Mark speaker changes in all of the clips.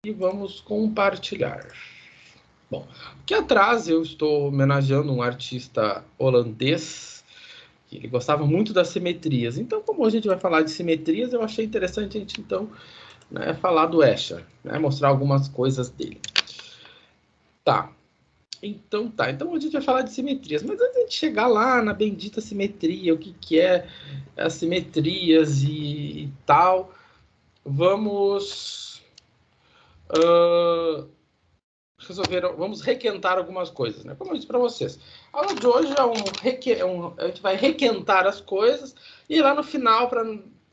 Speaker 1: e vamos compartilhar. Bom, aqui atrás eu estou homenageando um artista holandês, que ele gostava muito das simetrias. Então, como a gente vai falar de simetrias, eu achei interessante a gente, então, né, falar do Escher, né, mostrar algumas coisas dele. Tá. Então a gente vai falar de simetrias, mas antes de chegar lá na bendita simetria, o que é as simetrias e tal, vamos vamos requentar algumas coisas, né? Como eu disse para vocês, a aula de hoje a gente vai requentar as coisas e lá no final,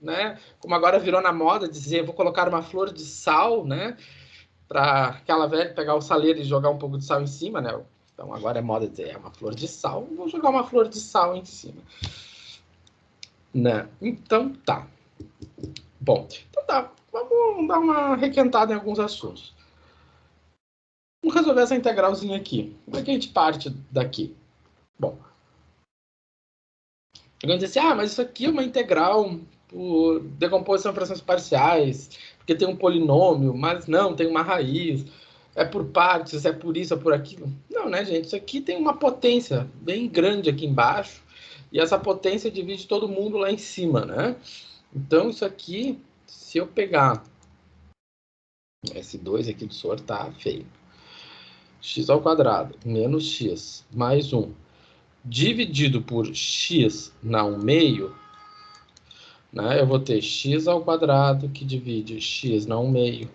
Speaker 1: né, como agora virou na moda dizer, vou colocar uma flor de sal, né, para aquela velha pegar o saleiro e jogar um pouco de sal em cima, né? Então agora é moda dizer, é uma flor de sal, vou jogar uma flor de sal em cima. Né? Então tá. Bom, então tá. Vamos dar uma requentada em alguns assuntos. Vamos resolver essa integralzinha aqui. Como é que a gente parte daqui? Bom, alguém diz assim, mas isso aqui é uma integral por decomposição de frações parciais, porque tem um polinômio, mas não, tem uma raiz, é por partes, é por isso, é por aquilo. Não, né, gente? Isso aqui tem uma potência bem grande aqui embaixo, e essa potência divide todo mundo lá em cima, né? Então, isso aqui, se eu pegar esse 2 aqui do soro, tá feio. X ao quadrado menos x mais 1 dividido por x na 1 meio, né? Eu vou ter x ao quadrado que divide x na 1 meio,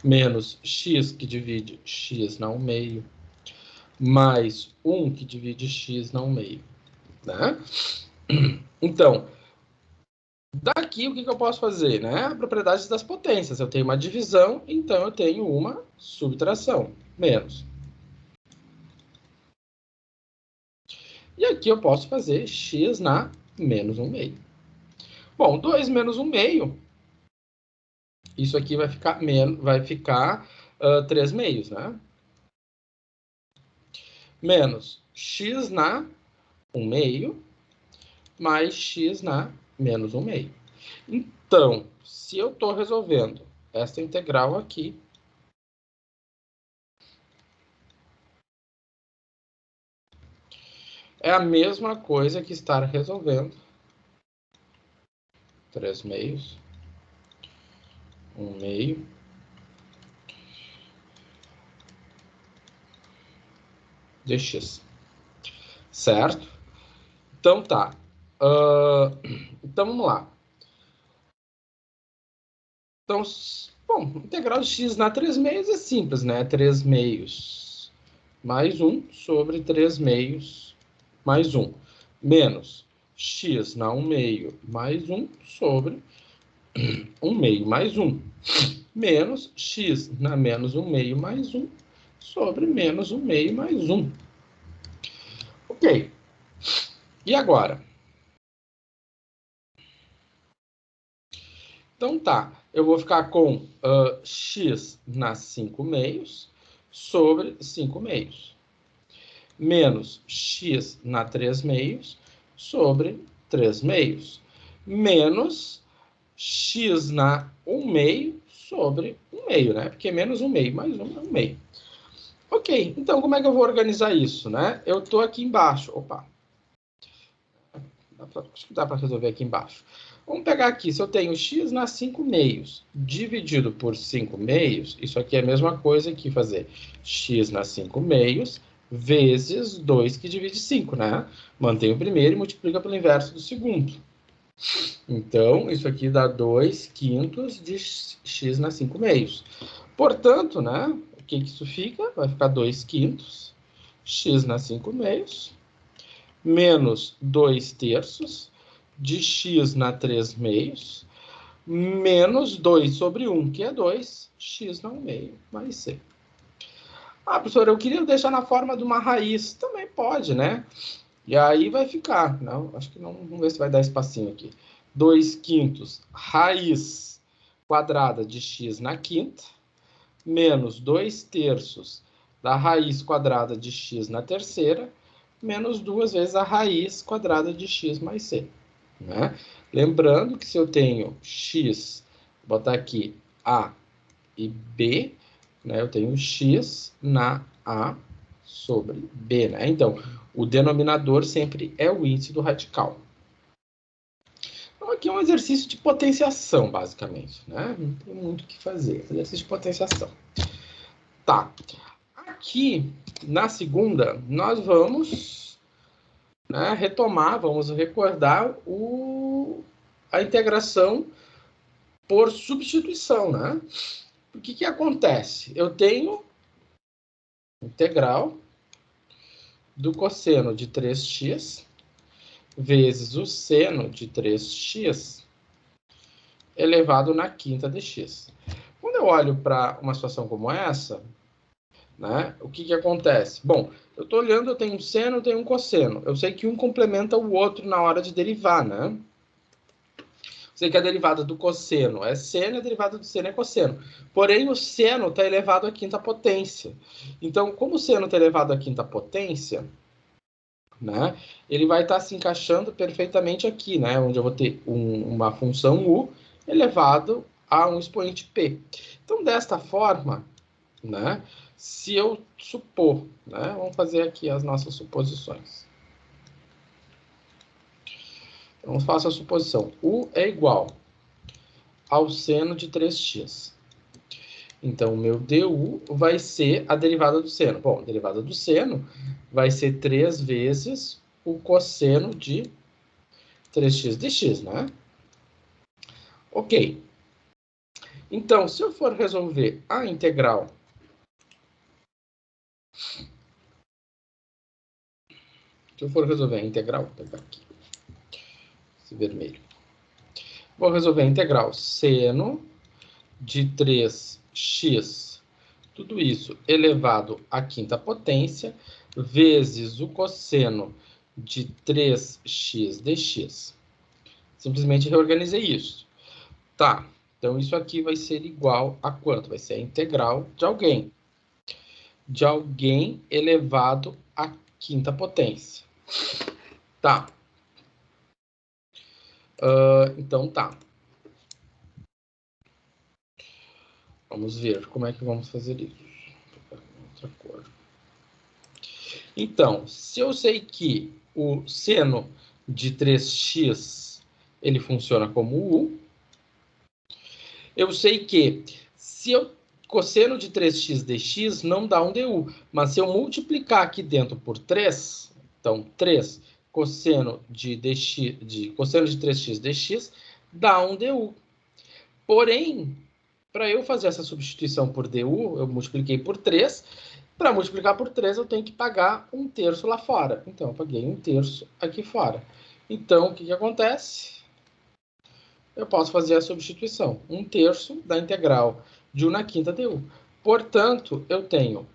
Speaker 1: menos x que divide x na 1 meio, mais 1 que divide x na 1 meio, né? Então, daqui o que eu posso fazer, né? Propriedades das potências. Eu tenho uma divisão, então eu tenho uma subtração, menos. E aqui eu posso fazer x na menos 1 meio. Bom, 2 menos 1 meio, isso aqui vai ficar 3 meios, né? Menos x na 1 meio, mais x na menos 1 meio. Então, se eu estou resolvendo essa integral aqui, é a mesma coisa que estar resolvendo 3 meios, 1 meio, dx. Certo? Então tá. Então vamos lá. Então, bom, integral de x na 3 meios é simples, né? 3 meios mais 1 sobre 3 meios mais 1. Menos x na 1 meio mais 1 sobre 1 meio mais 1. Menos x na menos 1 meio mais 1 sobre menos 1 meio mais 1. Ok. E agora? Então tá, eu vou ficar com x na 5 meios sobre 5 meios. Menos x na 3 meios sobre 3 meios. Menos x na 1 meio sobre 1 meio, né? Porque menos 1 meio mais 1 é 1 meio. Ok, então como é que eu vou organizar isso, né? Eu estou aqui embaixo. Opa. Acho que dá para resolver aqui embaixo. Vamos pegar aqui, se eu tenho x na 5 meios dividido por 5 meios, isso aqui é a mesma coisa que fazer x na 5 meios vezes 2 que divide 5, né? Mantém o primeiro e multiplica pelo inverso do segundo. Então, isso aqui dá 2 quintos de x na 5 meios. Portanto, né, o que isso fica? Vai ficar 2 quintos x na 5 meios menos 2 terços de x na 3 meios, menos 2 sobre 1, que é 2, x na 1 meio, mais c. Ah, professor, eu queria deixar na forma de uma raiz. Também pode, né? E aí vai ficar. Não, acho que não. Vamos ver se vai dar espacinho aqui. 2 quintos raiz quadrada de x na quinta, menos 2 terços da raiz quadrada de x na terceira, menos 2 vezes a raiz quadrada de x mais c. Né? Lembrando que se eu tenho x, vou botar aqui a e B, né? Eu tenho x na A sobre B, né? Então, o denominador sempre é o índice do radical. Então, aqui é um exercício de potenciação, basicamente, né? Não tem muito o que fazer. Exercício de potenciação. Tá. Aqui, na segunda, nós vamos, né, retomar, vamos recordar a integração por substituição, né? O que acontece? Eu tenho integral do cosseno de 3x vezes o seno de 3x elevado na quinta de x. Quando eu olho para uma situação como essa, né, o que acontece? Bom, eu estou olhando, eu tenho um seno, eu tenho um cosseno. Eu sei que um complementa o outro na hora de derivar, né? Sei que a derivada do cosseno é seno e a derivada do seno é cosseno. Porém, o seno está elevado à quinta potência. Então, como o seno está elevado à quinta potência, né, ele vai estar se encaixando perfeitamente aqui, né, onde eu vou ter uma função u elevado a um expoente p. Então, desta forma, né, se eu supor, né, vamos fazer aqui as nossas suposições. Então, faço a suposição. U é igual ao seno de 3x. Então, o meu du vai ser a derivada do seno. Bom, a derivada do seno vai ser 3 vezes o cosseno de 3x dx, né? Ok. Então, se eu for resolver a integral vou pegar aqui esse vermelho. Vou resolver a integral seno de 3x, tudo isso elevado à quinta potência, vezes o cosseno de 3x dx. Simplesmente reorganizei isso. Tá, então isso aqui vai ser igual a quanto? Vai ser a integral de alguém. De alguém elevado à quinta potência. Tá. Então tá. Vamos ver como é que vamos fazer isso. Outra cor. Então, se eu sei que o seno de 3x ele funciona como u, eu sei que se eu cosseno de 3x dx não dá um du, mas se eu multiplicar aqui dentro por 3, então 3 cosseno de cosseno de 3x dx dá um du. Porém, para eu fazer essa substituição por du, eu multipliquei por 3. Para multiplicar por 3, eu tenho que pagar 1/3 lá fora. Então, eu paguei 1/3 aqui fora. Então, o que acontece? Eu posso fazer a substituição. 1/3 da integral de 1 na quinta du. Portanto, eu tenho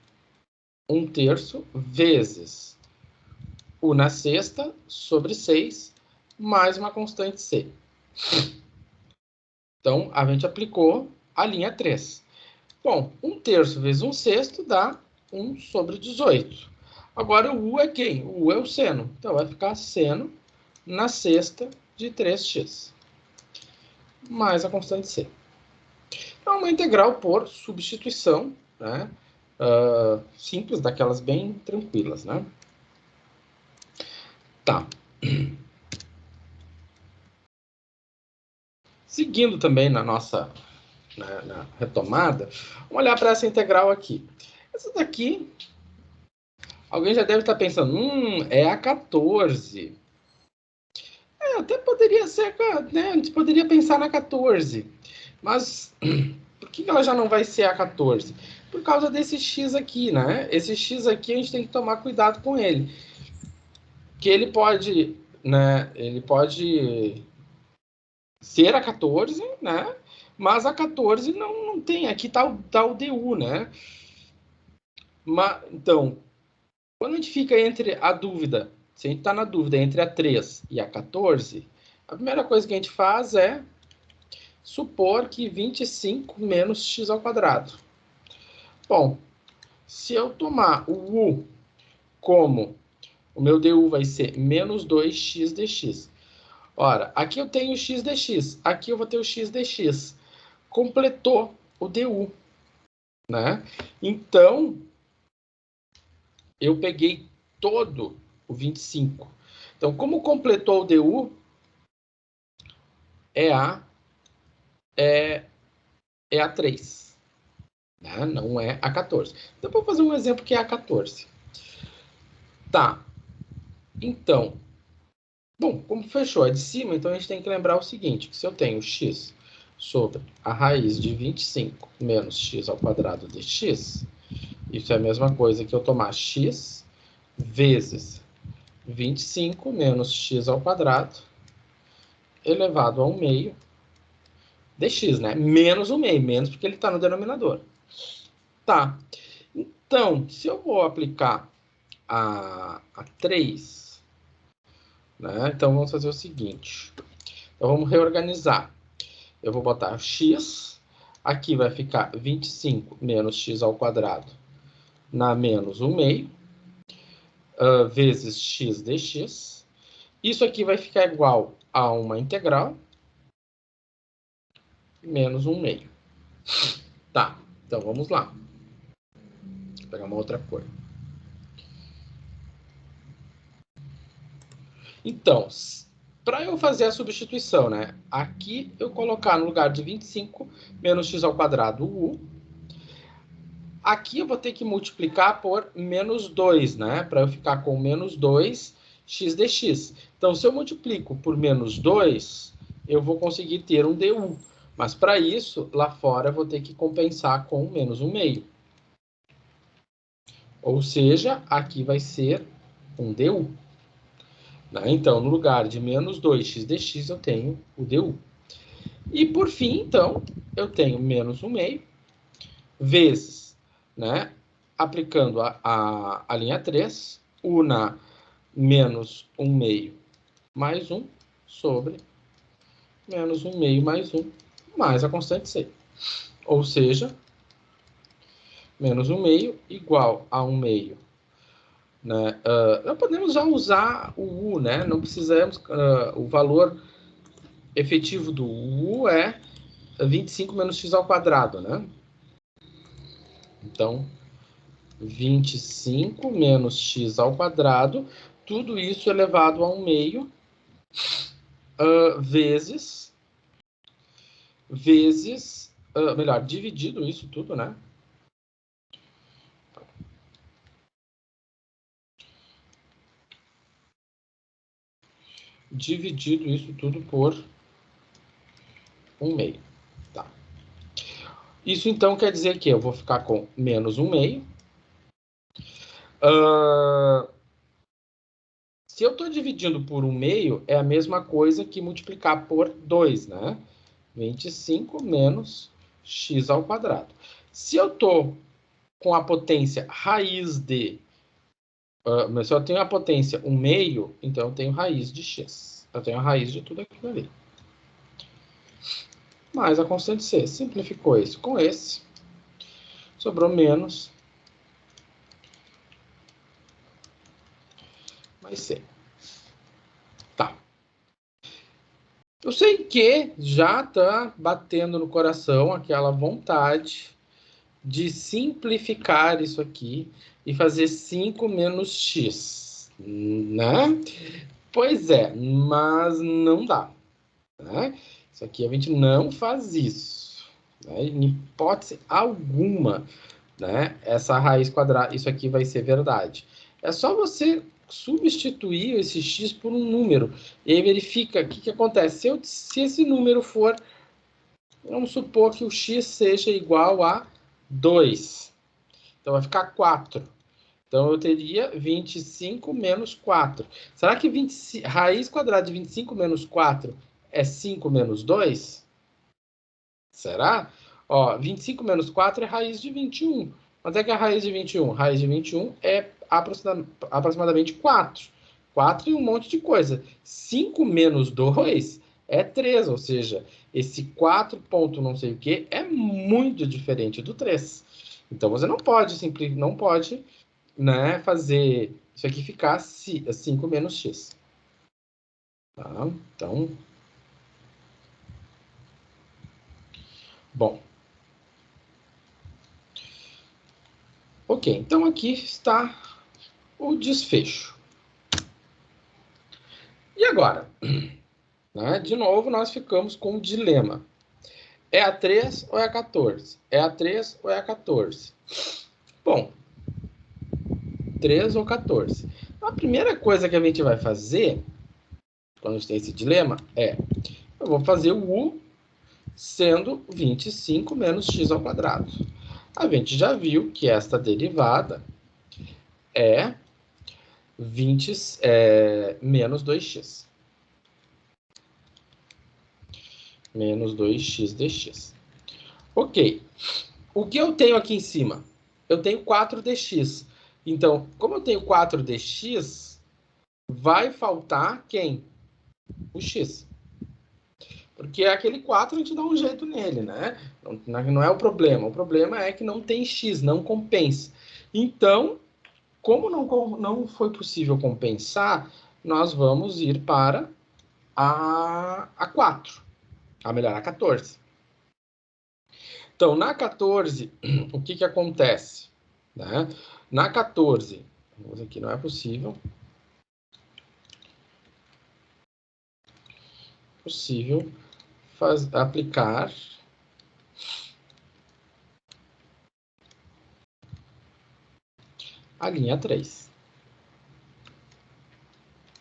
Speaker 1: 1/3 vezes 1 na sexta sobre 6, mais uma constante c. Então, a gente aplicou a linha 3. Bom, 1/3 vezes 1/6 dá 1 sobre 18. Agora, o u é quem? O u é o seno. Então, vai ficar seno na sexta de 3x. Mais a constante c. Então, uma integral por substituição, né? Simples, daquelas bem tranquilas, né? Tá. Seguindo também na nossa na retomada, vamos olhar para essa integral aqui. Essa daqui, alguém já deve estar pensando, é a 14. Até poderia ser, né? A gente poderia pensar na 14. Mas por que ela já não vai ser a 14? Por causa desse x aqui, né? Esse x aqui a gente tem que tomar cuidado com ele. Que ele pode, né? Ele pode ser a 14, né? Mas a 14 não tem. Aqui tá o du, né? Então, quando a gente fica entre a dúvida, se a gente está na dúvida entre a 3 e a 14, a primeira coisa que a gente faz é supor que 25 menos x ao quadrado. Bom, se eu tomar o u como o meu du vai ser menos 2x dx. Ora, aqui eu tenho x dx, aqui eu vou ter o x dx. Completou o du. né? Então, eu peguei todo o 25. Então, como completou o DU, é a 3, né? Não é a 14. Então, vou fazer um exemplo que é a 14. Tá, então, bom, como fechou a de cima, então a gente tem que lembrar o seguinte, que se eu tenho x sobre a raiz de 25 menos x ao quadrado de x, isso é a mesma coisa que eu tomar x vezes 25 menos x ao quadrado elevado a 1 meio dx, né? Menos 1 meio, menos porque ele está no denominador. Tá, então, se eu vou aplicar a 3, né? Então, vamos fazer o seguinte. Então, vamos reorganizar. Eu vou botar x, aqui vai ficar 25 menos x ao quadrado na menos 1 meio, vezes x dx. Isso aqui vai ficar igual a uma integral menos 1 meio. Tá, então vamos lá. Vou pegar uma outra cor. Então, para eu fazer a substituição, né? Aqui eu colocar no lugar de 25 menos x ao quadrado u. Aqui eu vou ter que multiplicar por menos 2, né? Para eu ficar com menos 2 x dx. Então, se eu multiplico por menos 2, eu vou conseguir ter um du. Mas para isso, lá fora eu vou ter que compensar com menos 1 meio. Ou seja, aqui vai ser um du. Né? Então, no lugar de menos 2x dx, eu tenho o du. E por fim, então, eu tenho menos 1 meio vezes, né, aplicando a linha 3, u na menos 1 meio mais 1 sobre menos 1 meio mais 1 mais a constante c. Ou seja, menos 1 meio igual a 1 meio. Né? Nós podemos já usar o u, né? Não precisamos, o valor efetivo do u é 25 menos x ao quadrado, né? Então, 25 menos x ao quadrado, tudo isso elevado a 1 meio, vezes, melhor, dividido isso tudo, né? Dividido isso tudo por 1 meio. Tá. Isso então quer dizer que eu vou ficar com menos 1 meio. Se eu estou dividindo por 1 meio, é a mesma coisa que multiplicar por 2, né? 25 menos x ao quadrado. Se eu estou com a potência raiz de... mas se eu tenho a potência 1 meio, então eu tenho raiz de x. Eu tenho a raiz de tudo aquilo ali. Mais a constante c. Simplificou isso com esse. Sobrou menos mais c. Tá. Eu sei que já está batendo no coração aquela vontade de simplificar isso aqui e fazer 5 menos x, né? Pois é, mas não dá, né? Isso aqui a gente não faz isso, né? Em hipótese alguma, né? Essa raiz quadrada, isso aqui vai ser verdade. É só você substituir esse x por um número e aí verifica o que acontece. Se esse número for, vamos supor que o x seja igual a 2. Então vai ficar 4. Então eu teria 25 menos 4. Será que raiz quadrada de 25 menos 4 é 5 menos 2? Será? Ó, 25 menos 4 é raiz de 21. Quanto é que é a raiz de 21? Raiz de 21 é aproximadamente 4. 4 e um monte de coisa. 5 menos 2 é 3, ou seja, esse 4 ponto não sei o que é muito diferente do 3. Então você não pode né, fazer isso aqui ficar 5 menos x. Tá? Então, bom. Ok, então aqui está o desfecho. E agora? Né? De novo, nós ficamos com o dilema. É a 3 ou é a 14? É a 3 ou é a 14? Bom, 3 ou 14. A primeira coisa que a gente vai fazer, quando a gente tem esse dilema, é... eu vou fazer o U sendo 25 menos x ao quadrado. A gente já viu que esta derivada é menos 2x. Menos 2x dx. Ok. O que eu tenho aqui em cima? Eu tenho 4dx. Então, como eu tenho 4dx, vai faltar quem? O x. Porque aquele 4 a gente dá um jeito nele, né? Não é o problema. O problema é que não tem x, não compensa. Então, como não foi possível compensar, nós vamos ir para a 4. A melhor, a 14. Então, na 14, o que acontece? Né? Na 14, vamos aqui, não é possível. Aplicar a linha 3.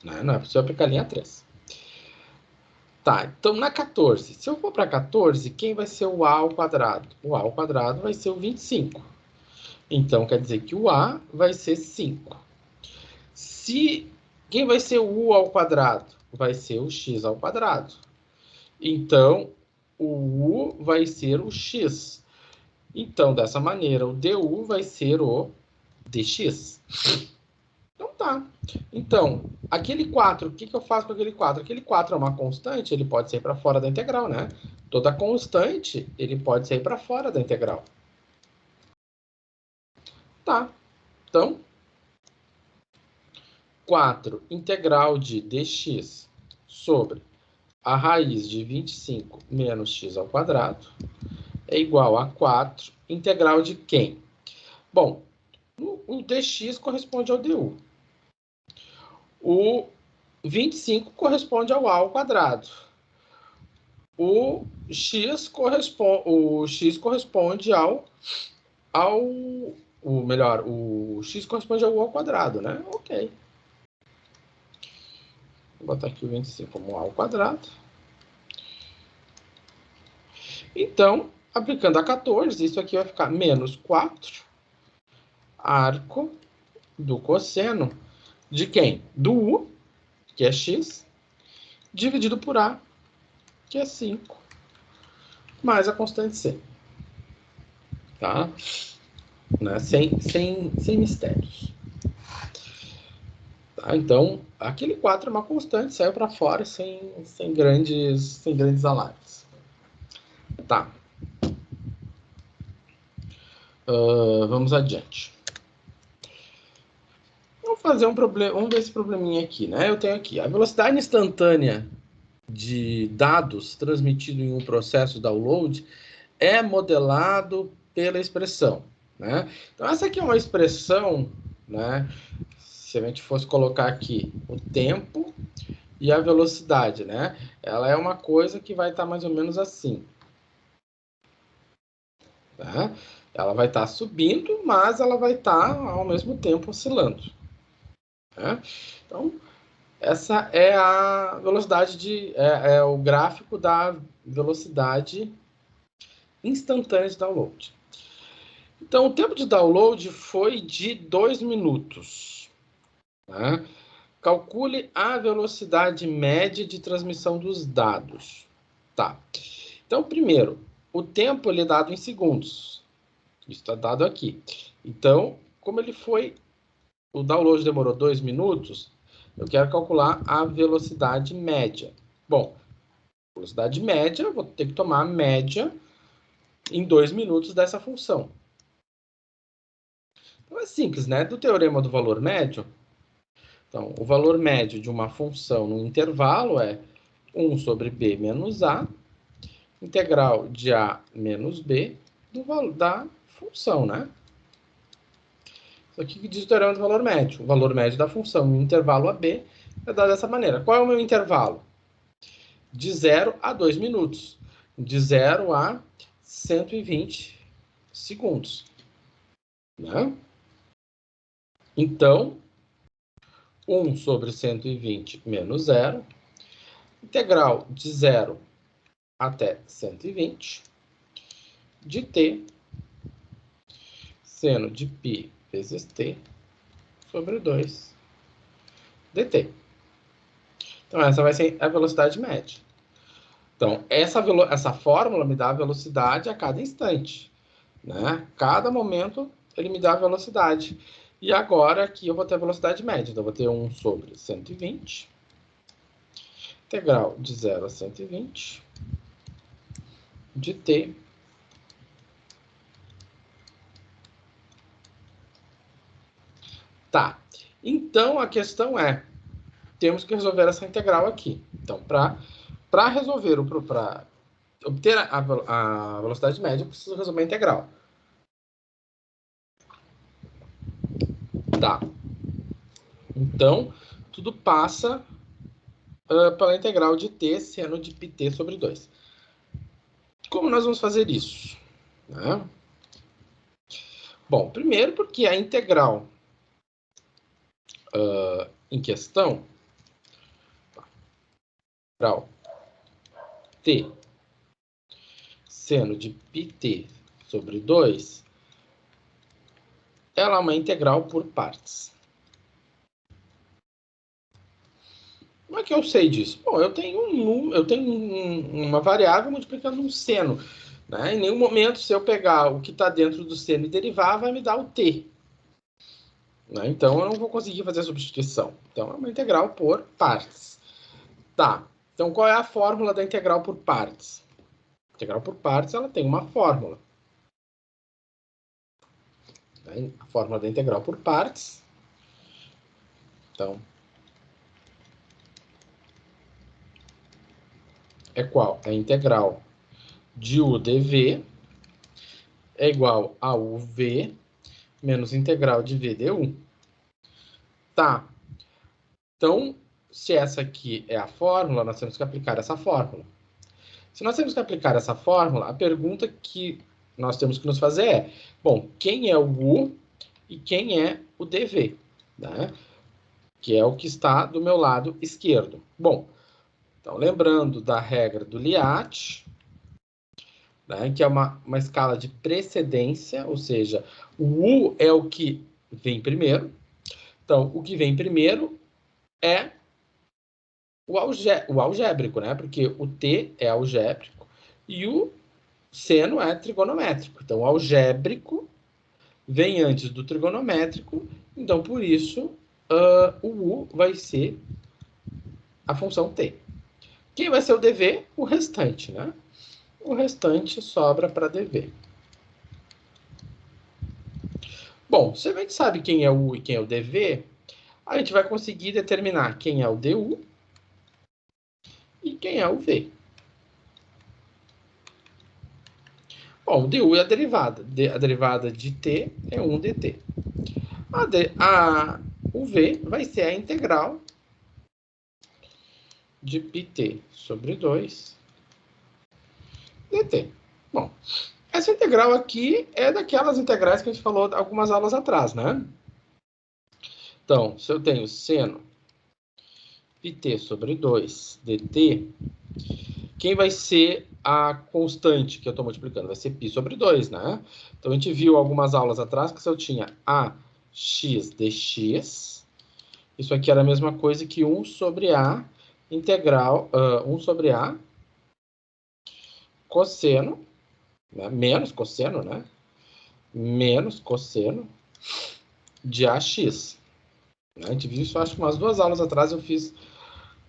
Speaker 1: Não é possível aplicar a linha 3. Tá, então na 14, se eu for para 14, quem vai ser o A ao quadrado? O A ao quadrado vai ser o 25. Então, quer dizer que o A vai ser 5. Quem vai ser o U ao quadrado? Vai ser o X ao quadrado. Então, o U vai ser o X. Então, dessa maneira, o DU vai ser o DX. Então, tá. Então, aquele 4, o que eu faço com aquele 4? Aquele 4 é uma constante, ele pode sair para fora da integral, né? Toda constante, ele pode sair para fora da integral. Tá. Então, 4 integral de dx sobre a raiz de 25 menos x ao quadrado é igual a 4 integral de quem? Bom, o dx corresponde ao du. O 25 corresponde ao a ao quadrado. O x corresponde o x corresponde ao u ao quadrado, né? Ok. Vou botar aqui o 25 como a ao quadrado. Então, aplicando a 14, isso aqui vai ficar menos 4 arco do cosseno de quem? Do u, que é x, dividido por a, que é 5, mais a constante c. Tá? Né? Sem mistérios. Tá? Então, aquele 4 é uma constante, saiu para fora sem grandes alarmes. Tá. Vamos adiante. Vamos ver esse probleminha aqui, né? Eu tenho aqui a velocidade instantânea de dados transmitido em um processo de download é modelado pela expressão, né? Então, essa aqui é uma expressão, né? Se a gente fosse colocar aqui o tempo e a velocidade, né? Ela é uma coisa que vai estar mais ou menos assim. Tá? Ela vai estar subindo, mas ela vai estar ao mesmo tempo oscilando. Tá? Então, essa é a velocidade é o gráfico da velocidade instantânea de download. Então, o tempo de download foi de 2 minutos. Tá? Calcule a velocidade média de transmissão dos dados. Tá. Então, primeiro, o tempo ele é dado em segundos. Isso está dado aqui. Então, como o download demorou 2 minutos, eu quero calcular a velocidade média. Bom, velocidade média, eu vou ter que tomar a média em 2 minutos dessa função. Então é simples, né? Do teorema do valor médio, então, o valor médio de uma função no intervalo é 1 sobre b menos a, integral de a menos b da função, né? aqui que diz o teorema do valor médio. O valor médio da função no intervalo AB é dado dessa maneira. Qual é o meu intervalo? De 0 a 2 minutos. De 0 a 120 segundos. Né? Então, 1 sobre 120 menos 0, integral de 0 até 120, de t, seno de π vezes t, sobre 2 dt. Então, essa vai ser a velocidade média. Então, essa fórmula me dá a velocidade a cada instante. Né? Cada momento, ele me dá a velocidade. E agora, aqui, eu vou ter a velocidade média. Então, eu vou ter 1 sobre 120, integral de 0 a 120, de t, tá. Então, a questão é, temos que resolver essa integral aqui. Então, para resolver, para obter a velocidade média, eu preciso resolver a integral. Tá. Então, tudo passa pela integral de t seno de πt sobre 2. Como nós vamos fazer isso? Né? Bom, primeiro porque a integral em questão, integral t seno de πt sobre 2, ela é uma integral por partes. Como é que eu sei disso? Bom, eu tenho uma variável multiplicando um seno. Né? Em nenhum momento, se eu pegar o que está dentro do seno e derivar, vai me dar o t. Né? Então, eu não vou conseguir fazer a substituição. Então, é uma integral por partes. Tá. Então, qual é a fórmula da integral por partes? A integral por partes, ela tem uma fórmula. Né? A fórmula da integral por partes. Então, é qual? É a integral de u dv é igual a uv menos integral de v du. Tá. Então, se essa aqui é a fórmula, nós temos que aplicar essa fórmula. Se nós temos que aplicar essa fórmula, a pergunta que nós temos que nos fazer é, bom, quem é o u e quem é o dv? Né? Que é o que está do meu lado esquerdo. Bom, então lembrando da regra do Liat, né, que é uma escala de precedência, ou seja, o u é o que vem primeiro. Então, o que vem primeiro é o algébrico, né? Porque o t é algébrico e o seno é trigonométrico. Então, o algébrico vem antes do trigonométrico, então, por isso, o u vai ser a função t. Quem vai ser o dv? O restante, né? O restante sobra para dv. Bom, se a gente sabe quem é o u e quem é o dv, a gente vai conseguir determinar quem é o du e quem é o v. Bom, o du é a derivada. A derivada de t é 1 dt. O v vai ser a integral de πt sobre 2 dt. Bom, essa integral aqui é daquelas integrais que a gente falou algumas aulas atrás, né? Então, se eu tenho seno πt sobre 2 dt, quem vai ser a constante que eu estou multiplicando? Vai ser π sobre 2, né? Então, a gente viu algumas aulas atrás que se eu tinha ax dx, isso aqui era a mesma coisa que 1 sobre a integral, 1 sobre a cosseno, né? Menos cosseno, né? Menos cosseno de ax. A gente viu isso, acho que umas 2 aulas atrás eu fiz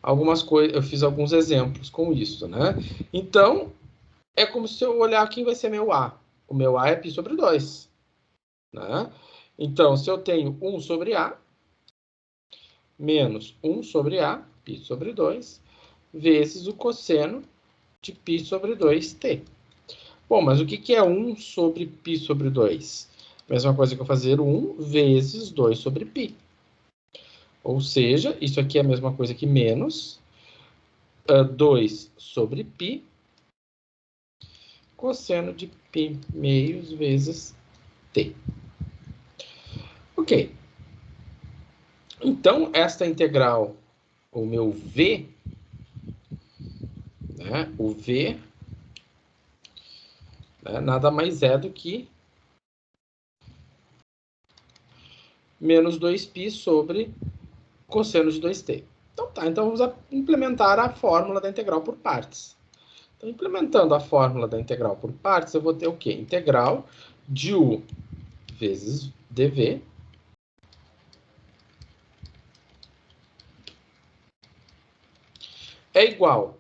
Speaker 1: algumas coisas, eu fiz alguns exemplos com isso, né? Então, é como se eu olhar quem vai ser meu a. O meu a é π sobre 2. Né? Então, se eu tenho 1 sobre a, menos 1 sobre a, π sobre 2, vezes o cosseno de π sobre 2t. Bom, mas o que é 1 sobre π sobre 2? Mesma coisa que eu fazer 1 vezes 2 sobre π. Ou seja, isso aqui é a mesma coisa que menos 2 sobre π cosseno de π meios vezes t. Ok. Então, esta integral, o meu v, né, o v, né, nada mais é do que menos 2π sobre cosseno de 2t. Então tá, então vamos implementar a fórmula da integral por partes. Então, implementando a fórmula da integral por partes, eu vou ter o quê? Integral de u vezes dv é igual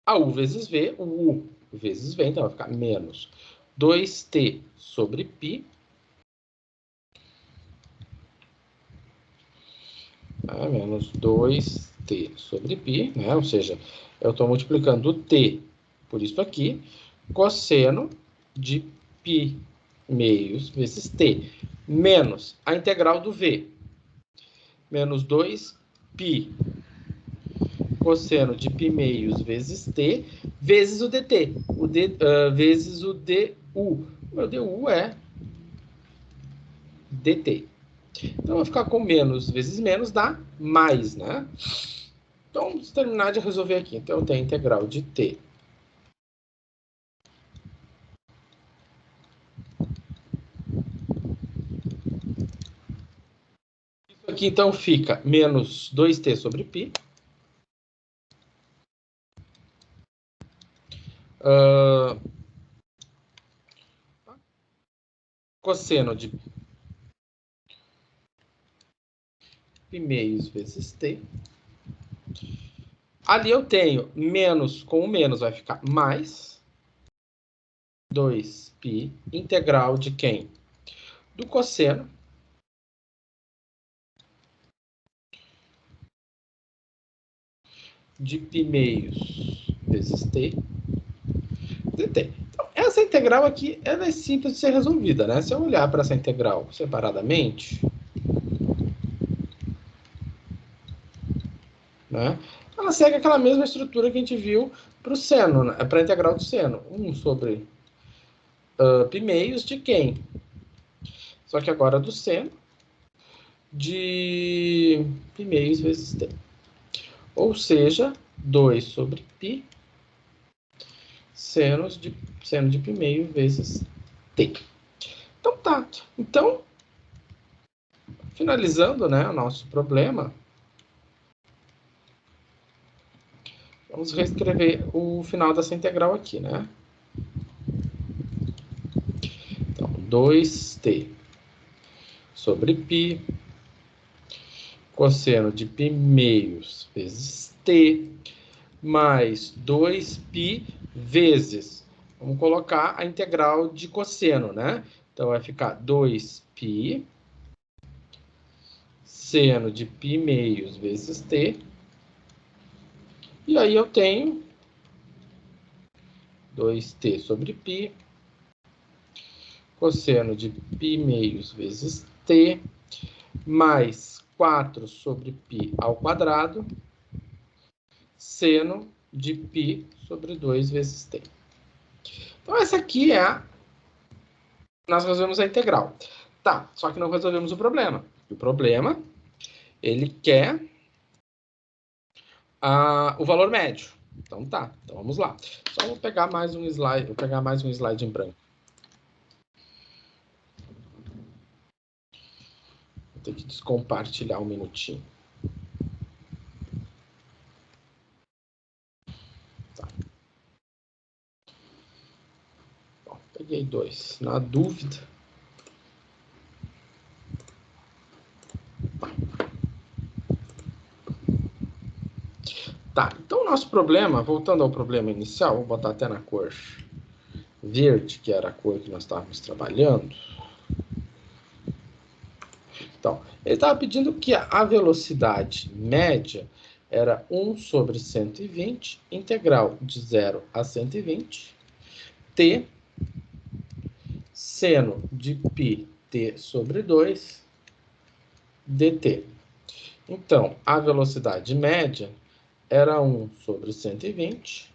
Speaker 1: a u vezes v, o u vezes v, então vai ficar menos 2t sobre π, menos 2t sobre π, né? Ou seja, eu estou multiplicando o t por isso aqui, cosseno de π meios vezes t, menos a integral do v, menos 2π cosseno de π meios vezes t, vezes o dt, vezes o du. O meu du é dt. Então, vai ficar com menos vezes menos dá mais, né? Então, vamos terminar de resolver aqui. Então, eu tenho a integral de t isso aqui, então, fica menos 2t sobre π. Cosseno de π meios vezes t. Ali eu tenho menos com o menos vai ficar mais 2π integral de quem? Do cosseno de π meios vezes t dt. Então, essa integral aqui ela é simples de ser resolvida, né? Se eu olhar para essa integral separadamente, né? Ela segue aquela mesma estrutura que a gente viu para o seno, né? Para a integral do seno. 1 sobre π meios de quem? Só que agora do seno de π meios vezes t. Ou seja, 2 sobre π seno de π meio vezes t. Então tá. Então, finalizando, né, o nosso problema, vamos reescrever o final dessa integral aqui, né? Então, 2t sobre π cosseno de π meios vezes t mais 2π vezes, vamos colocar a integral de cosseno, né? Então, vai ficar 2π seno de π meios vezes t. E aí eu tenho 2t sobre π cosseno de π meios vezes t mais 4 sobre π ao quadrado seno de π sobre 2 vezes t. Então, essa aqui é nós resolvemos a integral. Tá, só que não resolvemos o problema. O problema, ele quer o valor médio. Então, tá. Então, vamos lá. Só vou pegar mais um slide, em branco. Vou ter que descompartilhar um minutinho. Tá. Bom, peguei 2. Na dúvida... Tá, então o nosso problema, voltando ao problema inicial, vou botar até na cor verde, que era a cor que nós estávamos trabalhando. Então, ele estava pedindo que a velocidade média era 1 sobre 120, integral de 0 a 120, t seno de πt sobre 2 dt. Então, a velocidade média era 1 sobre 120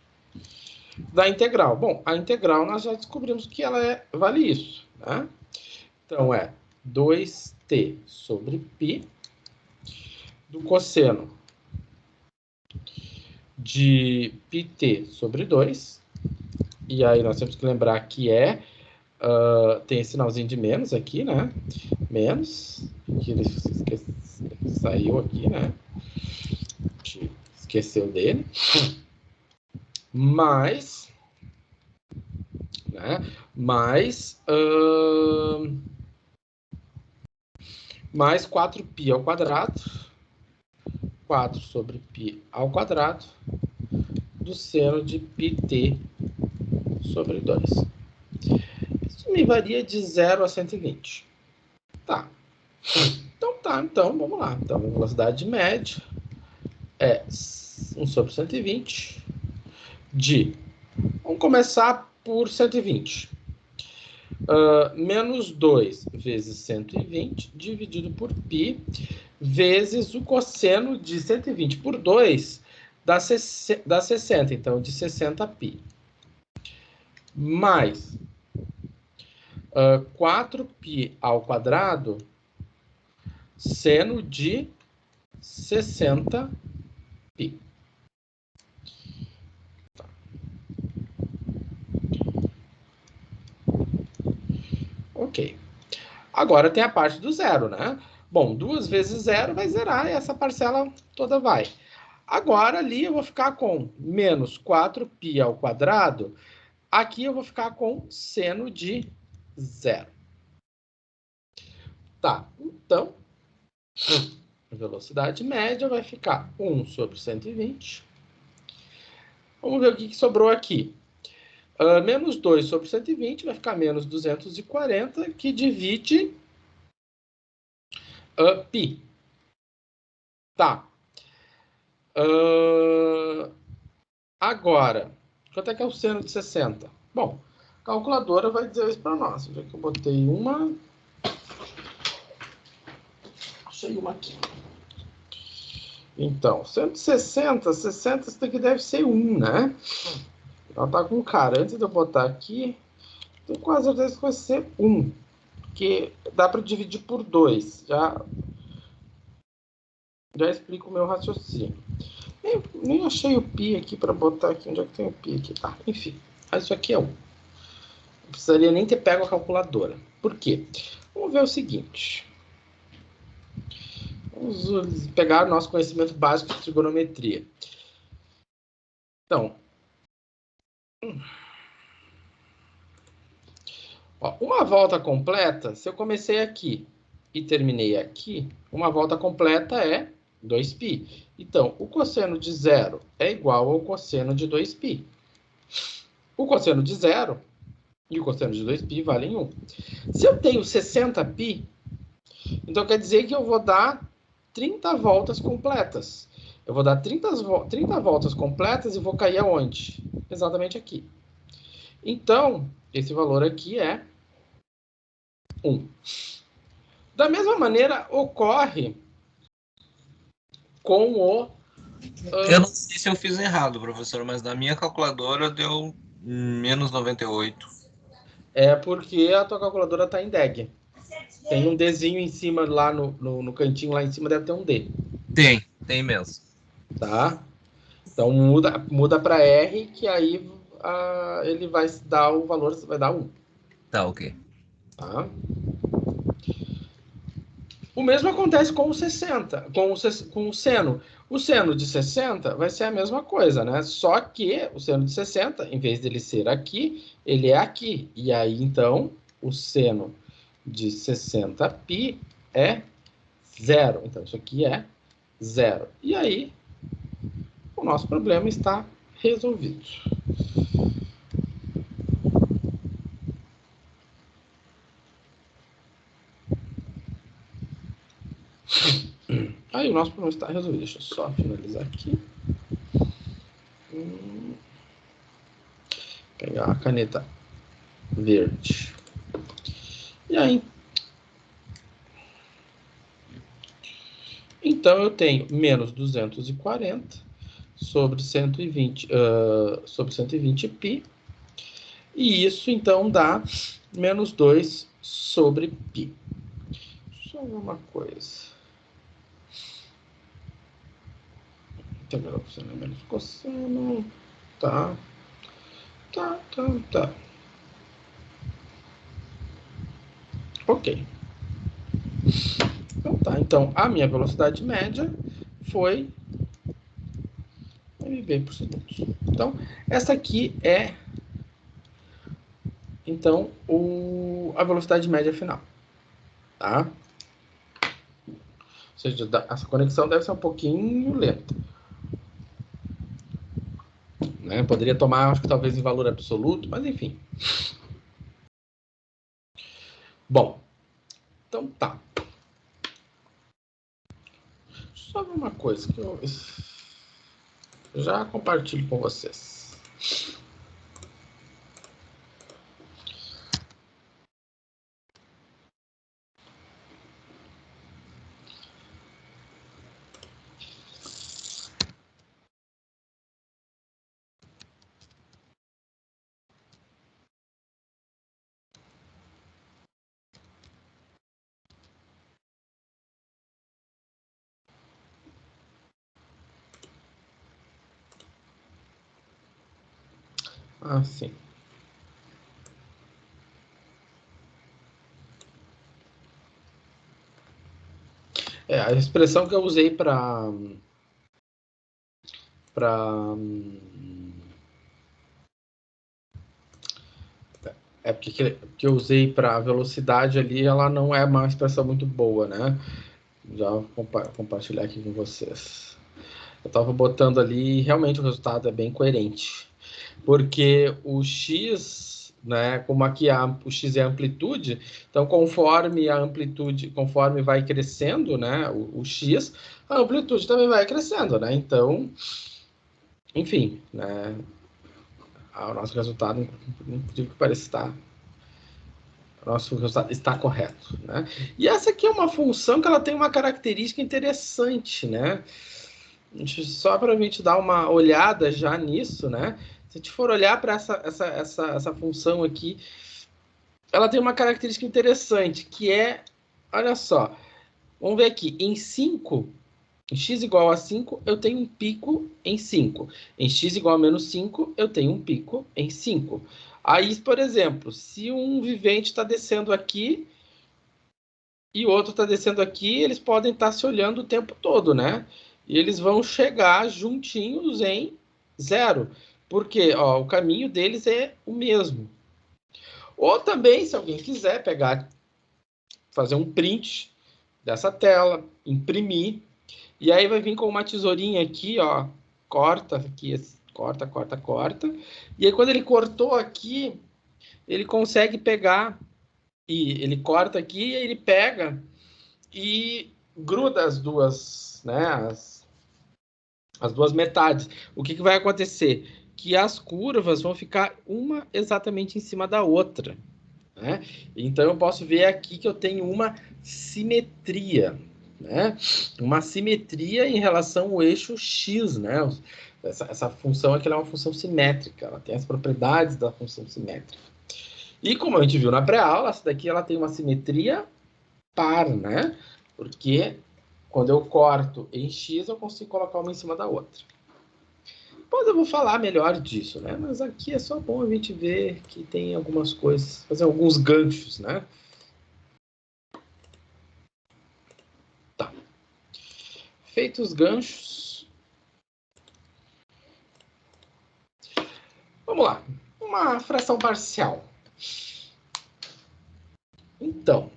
Speaker 1: da integral. Bom, a integral nós já descobrimos que ela vale isso, né? Então, é 2t sobre π do cosseno de πt sobre 2. E aí nós temos que lembrar que tem esse sinalzinho de menos aqui, né? Menos, que ele saiu aqui, né? A gente esqueceu dele. Mais, né? Mais 4π ao quadrado, 4 sobre π ao quadrado, do seno de πt sobre 2. Isso me varia de 0 a 120. Tá. Então vamos lá. Então, a velocidade média é 1 sobre 120 de... Vamos começar por 120. Menos 2 vezes 120 dividido por π vezes o cosseno de 120 por 2 dá 60, então de 60π. Mais 4π ao quadrado seno de 60π. Tá. Ok. Agora tem a parte do zero, né? Bom, 2 vezes 0 vai zerar e essa parcela toda vai. Agora ali eu vou ficar com menos 4π ao quadrado. Aqui eu vou ficar com seno de 0. Tá, então, a velocidade média vai ficar 1 sobre 120. Vamos ver o que sobrou aqui. Menos 2 sobre 120 vai ficar menos 240, que divide π. Tá. Agora, quanto é que é o seno de 60? Bom, a calculadora vai dizer isso para nós. Já que eu botei uma... Achei uma aqui. Então, 160, 60, isso daqui deve ser 1, né? Ela tá com cara. Antes de eu botar aqui, tenho quase certeza que vai ser 1. Porque dá para dividir por 2. Já explico o meu raciocínio. Nem achei o π aqui para botar aqui. Onde é que tem o π aqui? Ah, enfim. Isso aqui é 1. Não precisaria nem ter pego a calculadora. Por quê? Vamos ver o seguinte. Vamos pegar o nosso conhecimento básico de trigonometria. Então, uma volta completa, se eu comecei aqui e terminei aqui, uma volta completa é 2π. Então, o cosseno de 0 é igual ao cosseno de 2π. O cosseno de 0 e o cosseno de 2π valem 1. Se eu tenho 60π, então quer dizer que eu vou dar 30 voltas completas. Eu vou dar 30 voltas completas e vou cair aonde? Exatamente aqui. Então, esse valor aqui é 1. Da mesma maneira, ocorre com o...
Speaker 2: Eu não sei se eu fiz errado, professor, mas na minha calculadora deu menos 98.
Speaker 1: É porque a tua calculadora está em DEG. Tem um Dzinho em cima, lá no cantinho, lá em cima deve ter um D.
Speaker 2: Tem mesmo.
Speaker 1: Tá? Então muda para R, que aí ele vai dar o valor, vai dar 1.
Speaker 2: Tá, ok.
Speaker 1: Tá? O mesmo acontece com o 60, com o seno. O seno de 60 vai ser a mesma coisa, né? Só que o seno de 60, em vez dele ser aqui, ele é aqui. E aí, então, o seno de 60π é 0. Então, isso aqui é 0. E aí, o nosso problema está resolvido. Aí o nosso problema está resolvido. Deixa eu só finalizar aqui. Pegar a caneta verde. E aí, então eu tenho menos 240 sobre 120, sobre 120 π. E isso, então, dá menos 2 sobre π. Só uma coisa. Integral cosseno menos cosseno. Tá. Ok. Então tá. Então, a minha velocidade média foi mv por segundo. Então, essa aqui é, então, a velocidade média final. Tá? Ou seja, essa conexão deve ser um pouquinho lenta. Né? Poderia tomar, acho que talvez em valor absoluto, mas enfim. Bom, então tá. Só uma coisa que eu já compartilho com vocês. Assim. A expressão que eu usei porque eu usei para velocidade ali, ela não é uma expressão muito boa, né? Já vou compartilhar aqui com vocês. Eu estava botando ali e realmente o resultado é bem coerente. Porque o x, né, como aqui o x é a amplitude, então conforme a amplitude, conforme vai crescendo, né, o x, a amplitude também vai crescendo, né? Então, enfim, né, o nosso resultado, inclusive, parece estar... O nosso resultado está correto, né? E essa aqui é uma função que ela tem uma característica interessante, né? Só para a gente dar uma olhada já nisso, né? Se a gente for olhar para essa função aqui, ela tem uma característica interessante, que é, olha só, vamos ver aqui, em 5, em x igual a 5, eu tenho um pico em 5. Em x igual a menos 5, eu tenho um pico em 5. Aí, por exemplo, se um vivente está descendo aqui e o outro está descendo aqui, eles podem estar se olhando o tempo todo, né? E eles vão chegar juntinhos em 0. Porque o caminho deles é o mesmo. Ou também, se alguém quiser pegar, fazer um print dessa tela, imprimir, e aí vai vir com uma tesourinha aqui, ó, corta aqui, corta. E aí quando ele cortou aqui, ele consegue pegar, e ele corta aqui, e ele pega e gruda as duas, né, as duas metades. O que vai acontecer? Que as curvas vão ficar uma exatamente em cima da outra. Né? Então eu posso ver aqui que eu tenho uma simetria, né? Uma simetria em relação ao eixo x, né? Essa função aqui é uma função simétrica, ela tem as propriedades da função simétrica. E como a gente viu na pré-aula, essa daqui ela tem uma simetria par, né? Porque quando eu corto em x, eu consigo colocar uma em cima da outra. Depois eu vou falar melhor disso, né? Mas aqui é só bom a gente ver que tem algumas coisas, fazer alguns ganchos, né? Tá. Feitos os ganchos. Vamos lá. Uma fração parcial. Então,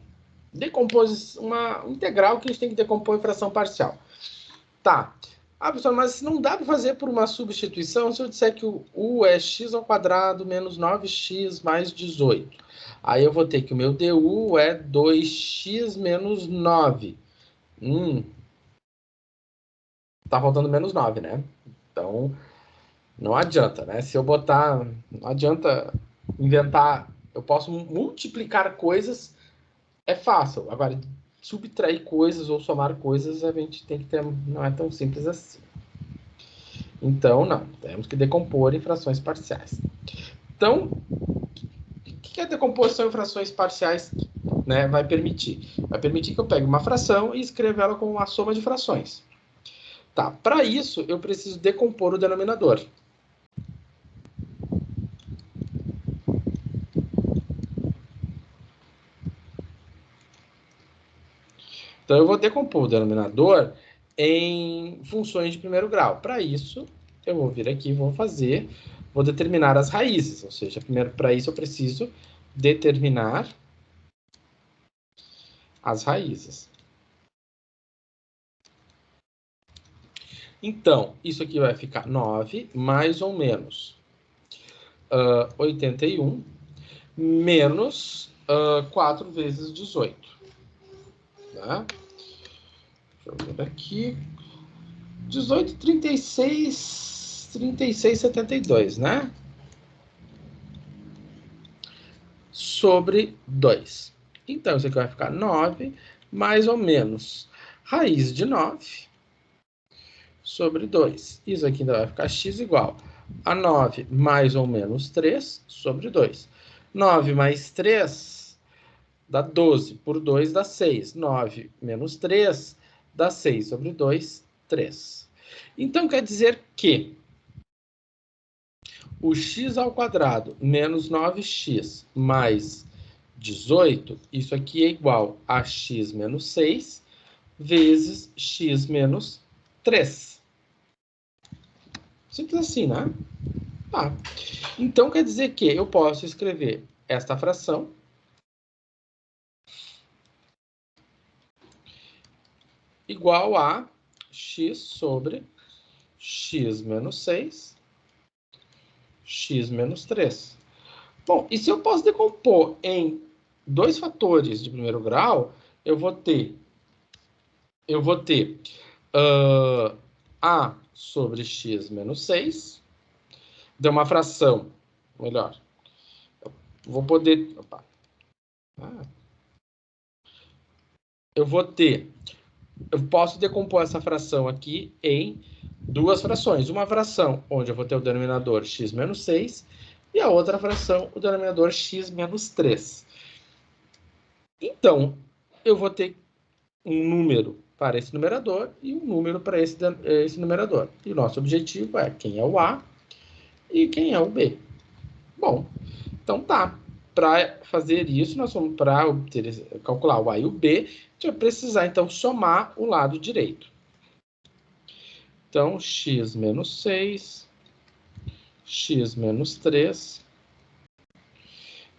Speaker 1: uma integral que a gente tem que decompor em fração parcial. Tá. Ah, pessoal, mas não dá para fazer por uma substituição se eu disser que o u é x ao quadrado menos 9x mais 18. Aí eu vou ter que o meu du é 2x menos 9. Tá faltando menos 9, né? Então, não adianta, né? Se eu botar... Não adianta inventar... Eu posso multiplicar coisas é fácil. Agora, subtrair coisas ou somar coisas, a gente tem que ter... Não é tão simples assim. Então, não. Temos que decompor em frações parciais. Então, o que a decomposição em frações parciais, né, vai permitir? Vai permitir que eu pegue uma fração e escreva ela como uma soma de frações. Tá, para isso, eu preciso decompor o denominador. Então, eu vou decompor o denominador em funções de primeiro grau. Para isso, eu vou vir aqui e vou determinar as raízes. Ou seja, primeiro, para isso, eu preciso determinar as raízes. Então, isso aqui vai ficar 9 mais ou menos 81 menos 4 vezes 18. Tá? Deixa eu ver aqui. 18, 36, 36, 72, né? Sobre 2. Então, isso aqui vai ficar 9 mais ou menos raiz de 9 sobre 2. Isso aqui ainda vai ficar x igual a 9 mais ou menos 3 sobre 2. 9 mais 3 dá 12, por 2 dá 6. 9 menos 3 dá 6 sobre 2, 3. Então, quer dizer que o x ao quadrado menos 9x mais 18, isso aqui é igual a x menos 6 vezes x menos 3. Simples assim, né? Tá. Então, quer dizer que eu posso escrever esta fração igual a x sobre x menos 6, x menos 3. Bom, e se eu posso decompor em dois fatores de primeiro grau, eu vou ter a sobre x menos 6, deu uma fração, melhor, vou poder... Opa. Eu posso decompor essa fração aqui em duas frações. Uma fração onde eu vou ter o denominador x menos 6 e a outra fração, o denominador x menos 3. Então, eu vou ter um número para esse numerador e um número para esse numerador. E o nosso objetivo é quem é o A e quem é o B. Bom, então tá. Para fazer isso, nós vamos calcular o A e o B, a gente vai precisar então somar o lado direito. Então, x menos 6, x menos 3.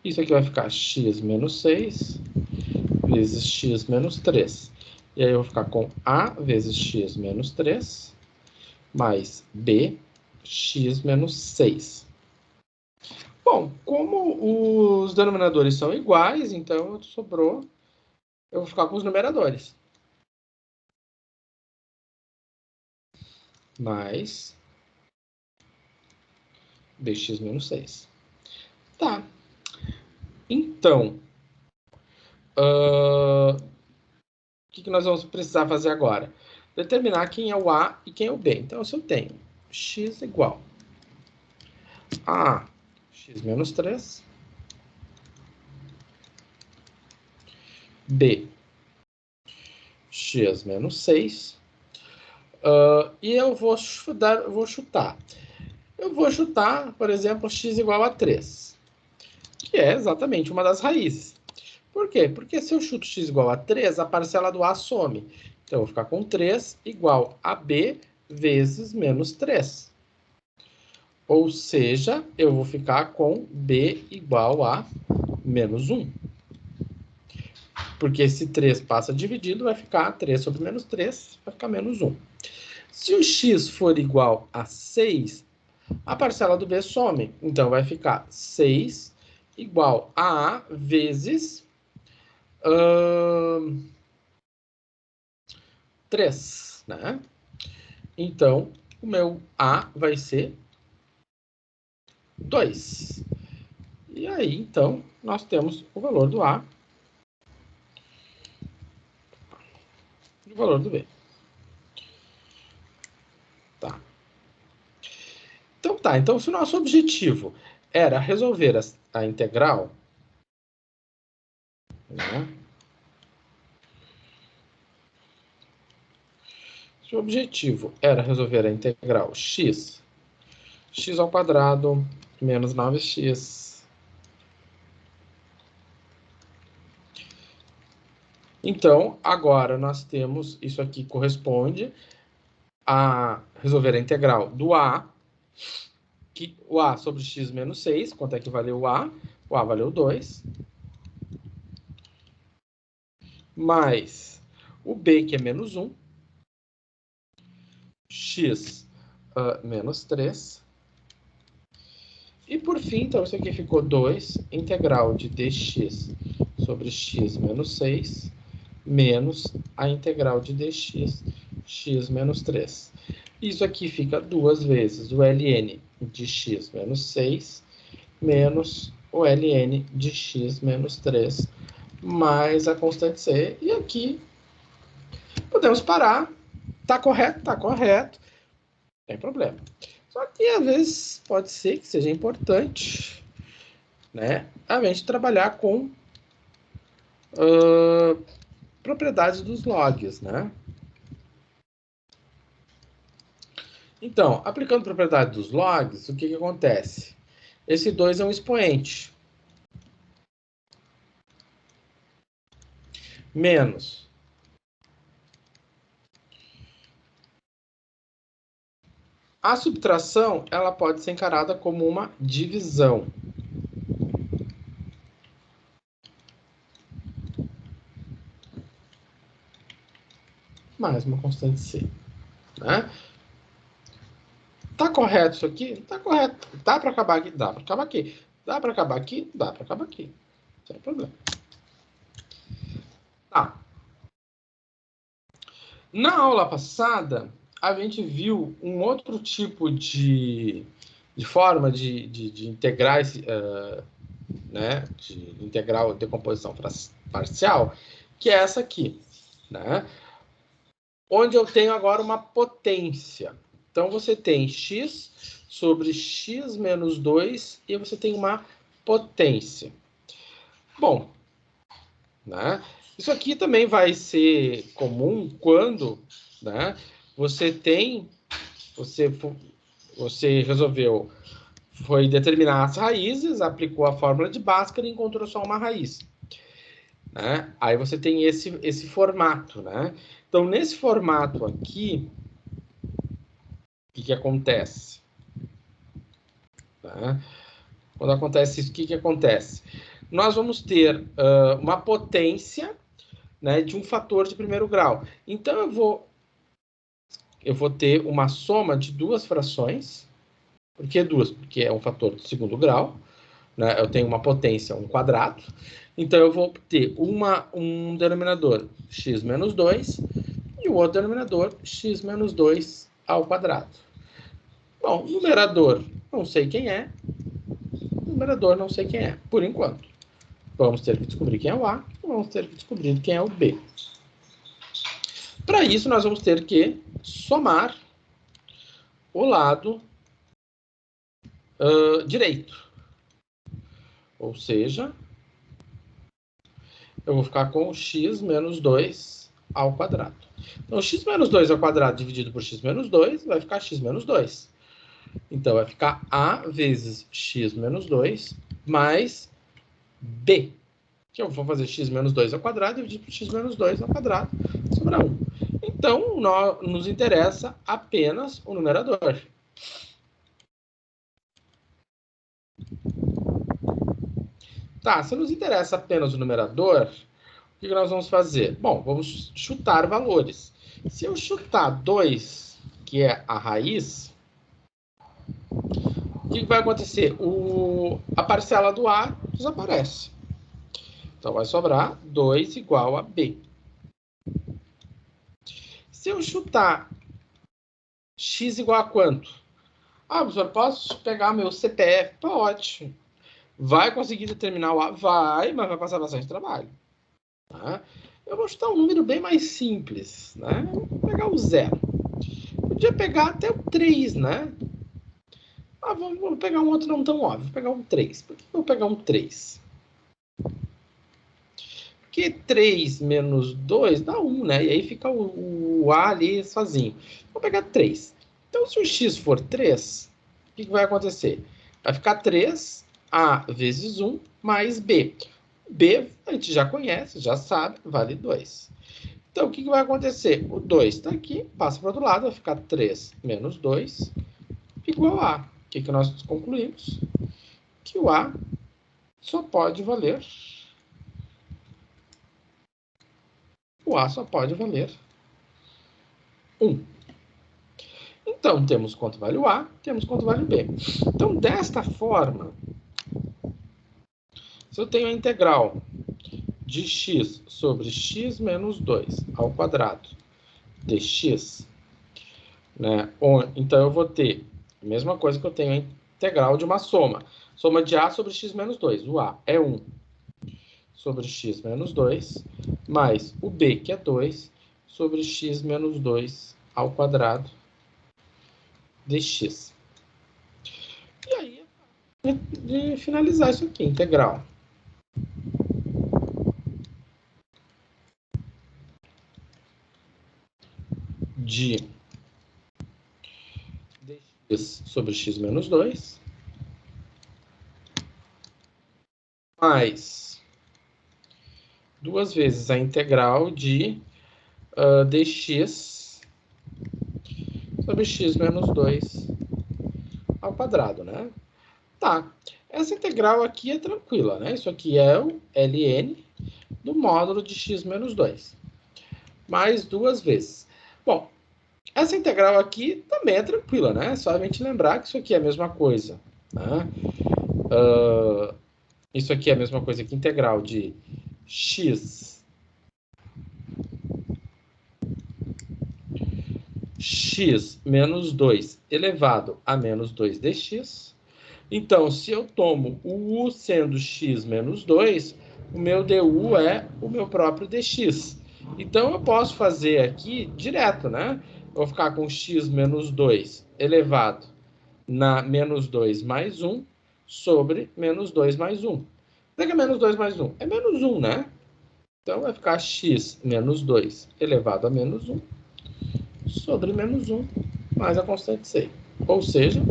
Speaker 1: Isso aqui vai ficar x menos 6 vezes x menos 3. E aí eu vou ficar com A vezes x menos 3 mais B, x menos 6. Bom, como os denominadores são iguais, então sobrou, eu vou ficar com os numeradores. Mais bx menos 6. Tá. Então, o que nós vamos precisar fazer agora? Determinar quem é o A e quem é o B. Então, se eu tenho x igual a x menos 3, B, x menos 6, e eu vou chutar. Eu vou chutar, por exemplo, x igual a 3, que é exatamente uma das raízes. Por quê? Porque se eu chuto x igual a 3, a parcela do A some. Então, eu vou ficar com 3 igual a B vezes menos 3. Ou seja, eu vou ficar com B igual a menos 1. Porque esse 3 passa dividido, vai ficar 3 sobre menos 3, vai ficar menos 1. Se o x for igual a 6, a parcela do B some. Então, vai ficar 6 igual a vezes 3, né? Então, o meu A vai ser 2. E aí, então, nós temos o valor do A o valor do B. Tá. Então tá, então se o nosso objetivo era resolver a integral, né? Se o objetivo era resolver a integral x ao quadrado menos 9x. Então, agora nós temos, isso aqui corresponde a resolver a integral do a, que o a sobre x menos 6, quanto é que valeu o a? O a valeu 2. Mais o b, que é menos 1. X menos 3. E por fim, então, isso aqui ficou 2, integral de dx sobre x menos 6, menos a integral de dx, x menos 3. Isso aqui fica 2 vezes o ln de x menos 6, menos o ln de x menos 3, mais a constante c. E aqui podemos parar. Tá correto? Tá correto. Não tem problema. Só que às vezes pode ser que seja importante, né, a gente trabalhar com propriedades dos logs, né? Então, aplicando propriedade dos logs, o que acontece? Esse 2 é um expoente. Menos. A subtração, ela pode ser encarada como uma divisão. Mais uma constante C. Né? Tá correto isso aqui? Tá correto. Dá para acabar aqui? Dá para acabar aqui. Dá para acabar aqui? Dá para acabar aqui. Sem problema. Tá. Na aula passada, a gente viu um outro tipo de forma de integrar esse, né, de integral de decomposição parcial, que é essa aqui, né? Onde eu tenho agora uma potência. Então, você tem x sobre x menos 2 e você tem uma potência. Bom, né? Isso aqui também vai ser comum quando, né, você resolveu, foi determinar as raízes, aplicou a fórmula de Bhaskara e encontrou só uma raiz. Né? Aí você tem esse formato, né? Então, nesse formato aqui, o que acontece? Tá? Quando acontece isso, o que acontece? Nós vamos ter uma potência, né, de um fator de primeiro grau. Então, eu vou ter uma soma de duas frações. Por que duas? Porque é um fator de segundo grau. Né? Eu tenho uma potência, um quadrado. Então, eu vou ter um denominador x menos 2 e o outro denominador x menos 2 ao quadrado. Bom, numerador, não sei quem é. Numerador, não sei quem é, por enquanto. Vamos ter que descobrir quem é o A e vamos ter que descobrir quem é o B. Para isso, nós vamos ter que somar o lado direito. Ou seja, eu vou ficar com x menos 2 ao quadrado. Então, x menos 2 ao quadrado dividido por x menos 2 vai ficar x menos 2. Então, vai ficar A vezes x menos 2 mais B. Que eu vou fazer x menos 2 ao quadrado dividido por x menos 2 ao quadrado, sobra 1. Então, nos interessa apenas o numerador. Tá, se nos interessa apenas o numerador, o que nós vamos fazer? Bom, vamos chutar valores. Se eu chutar 2, que é a raiz, o que vai acontecer? A parcela do A desaparece. Então, vai sobrar 2 igual a B. Se eu chutar x igual a quanto? Ah, professor, posso pegar meu CPF? Pode. Vai conseguir determinar o A? Vai, mas vai passar bastante trabalho. Tá? Eu vou chutar um número bem mais simples, né? Vou pegar o 0. Podia pegar até o 3, né? Vamos pegar um outro não tão óbvio. Vou pegar um 3. Por que eu vou pegar um 3? Porque 3 menos 2 dá 1, né? E aí fica o A ali sozinho. Vou pegar 3. Então, se o x for 3, o que vai acontecer? Vai ficar 3, A vezes 1, mais B. B, a gente já conhece, já sabe, vale 2. Então, o que vai acontecer? O 2 está aqui, passa para o outro lado, vai ficar 3 menos 2, igual a. O que nós concluímos? Que o A só pode valer... O A só pode valer 1. Então, temos quanto vale o A, temos quanto vale o B. Então, desta forma, se eu tenho a integral de x sobre x menos 2 ao quadrado dx, né? Então, eu vou ter a mesma coisa que eu tenho a integral de uma soma. Soma de A sobre x menos 2. O A é 1 sobre x menos 2, mais o B, que é 2, sobre x menos 2 ao quadrado dx. E aí, de finalizar isso aqui, integral de dx sobre x menos 2, mais 2 vezes a integral de dx sobre x menos 2 ao quadrado, né? Tá, essa integral aqui é tranquila, né? Isso aqui é o ln do módulo de x menos 2, mais 2 vezes. Bom, essa integral aqui também é tranquila, né? É só a gente lembrar que isso aqui é a mesma coisa, né? Isso aqui é a mesma coisa que integral de x menos 2 elevado a menos 2 dx. Então, se eu tomo o u sendo x menos 2, o meu du é o meu próprio dx. Então, eu posso fazer aqui direto, né? Eu vou ficar com x menos 2 elevado na menos 2 mais 1 sobre menos 2 mais 1. O que é menos 2 mais 1? É menos 1, né? Então, vai ficar x menos 2 elevado a menos 1 sobre menos 1 mais a constante c. Ou seja,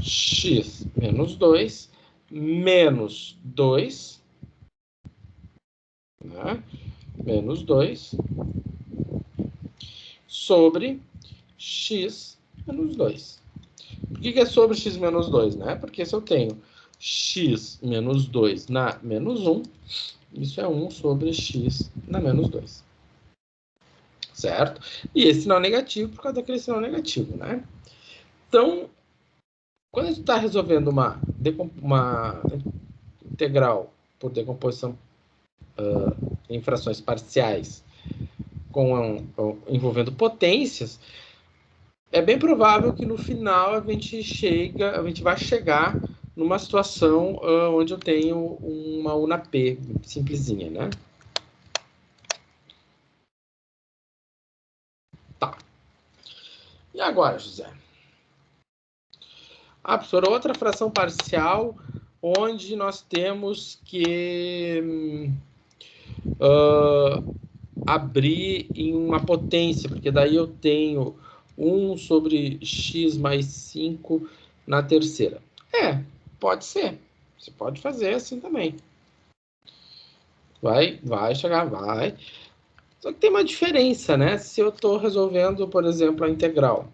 Speaker 1: x menos 2 menos 2, né? Menos 2 sobre x menos 2. Por que é sobre x menos 2, né? Porque se eu tenho x menos 2 na menos 1, isso é 1 sobre x na menos 2. Certo? E esse sinal negativo por causa daquele sinal negativo, né? Então, quando a gente está resolvendo uma integral por decomposição em frações parciais envolvendo potências, é bem provável que no final a gente vai chegar numa situação onde eu tenho uma UNA-P simplesinha, né? Tá. E agora, José? Professor, outra fração parcial onde nós temos que abrir em uma potência, porque daí eu tenho 1 sobre x mais 5 na terceira. Pode ser. Você pode fazer assim também. Vai chegar, vai. Só que tem uma diferença, né? Se eu estou resolvendo, por exemplo, a integral,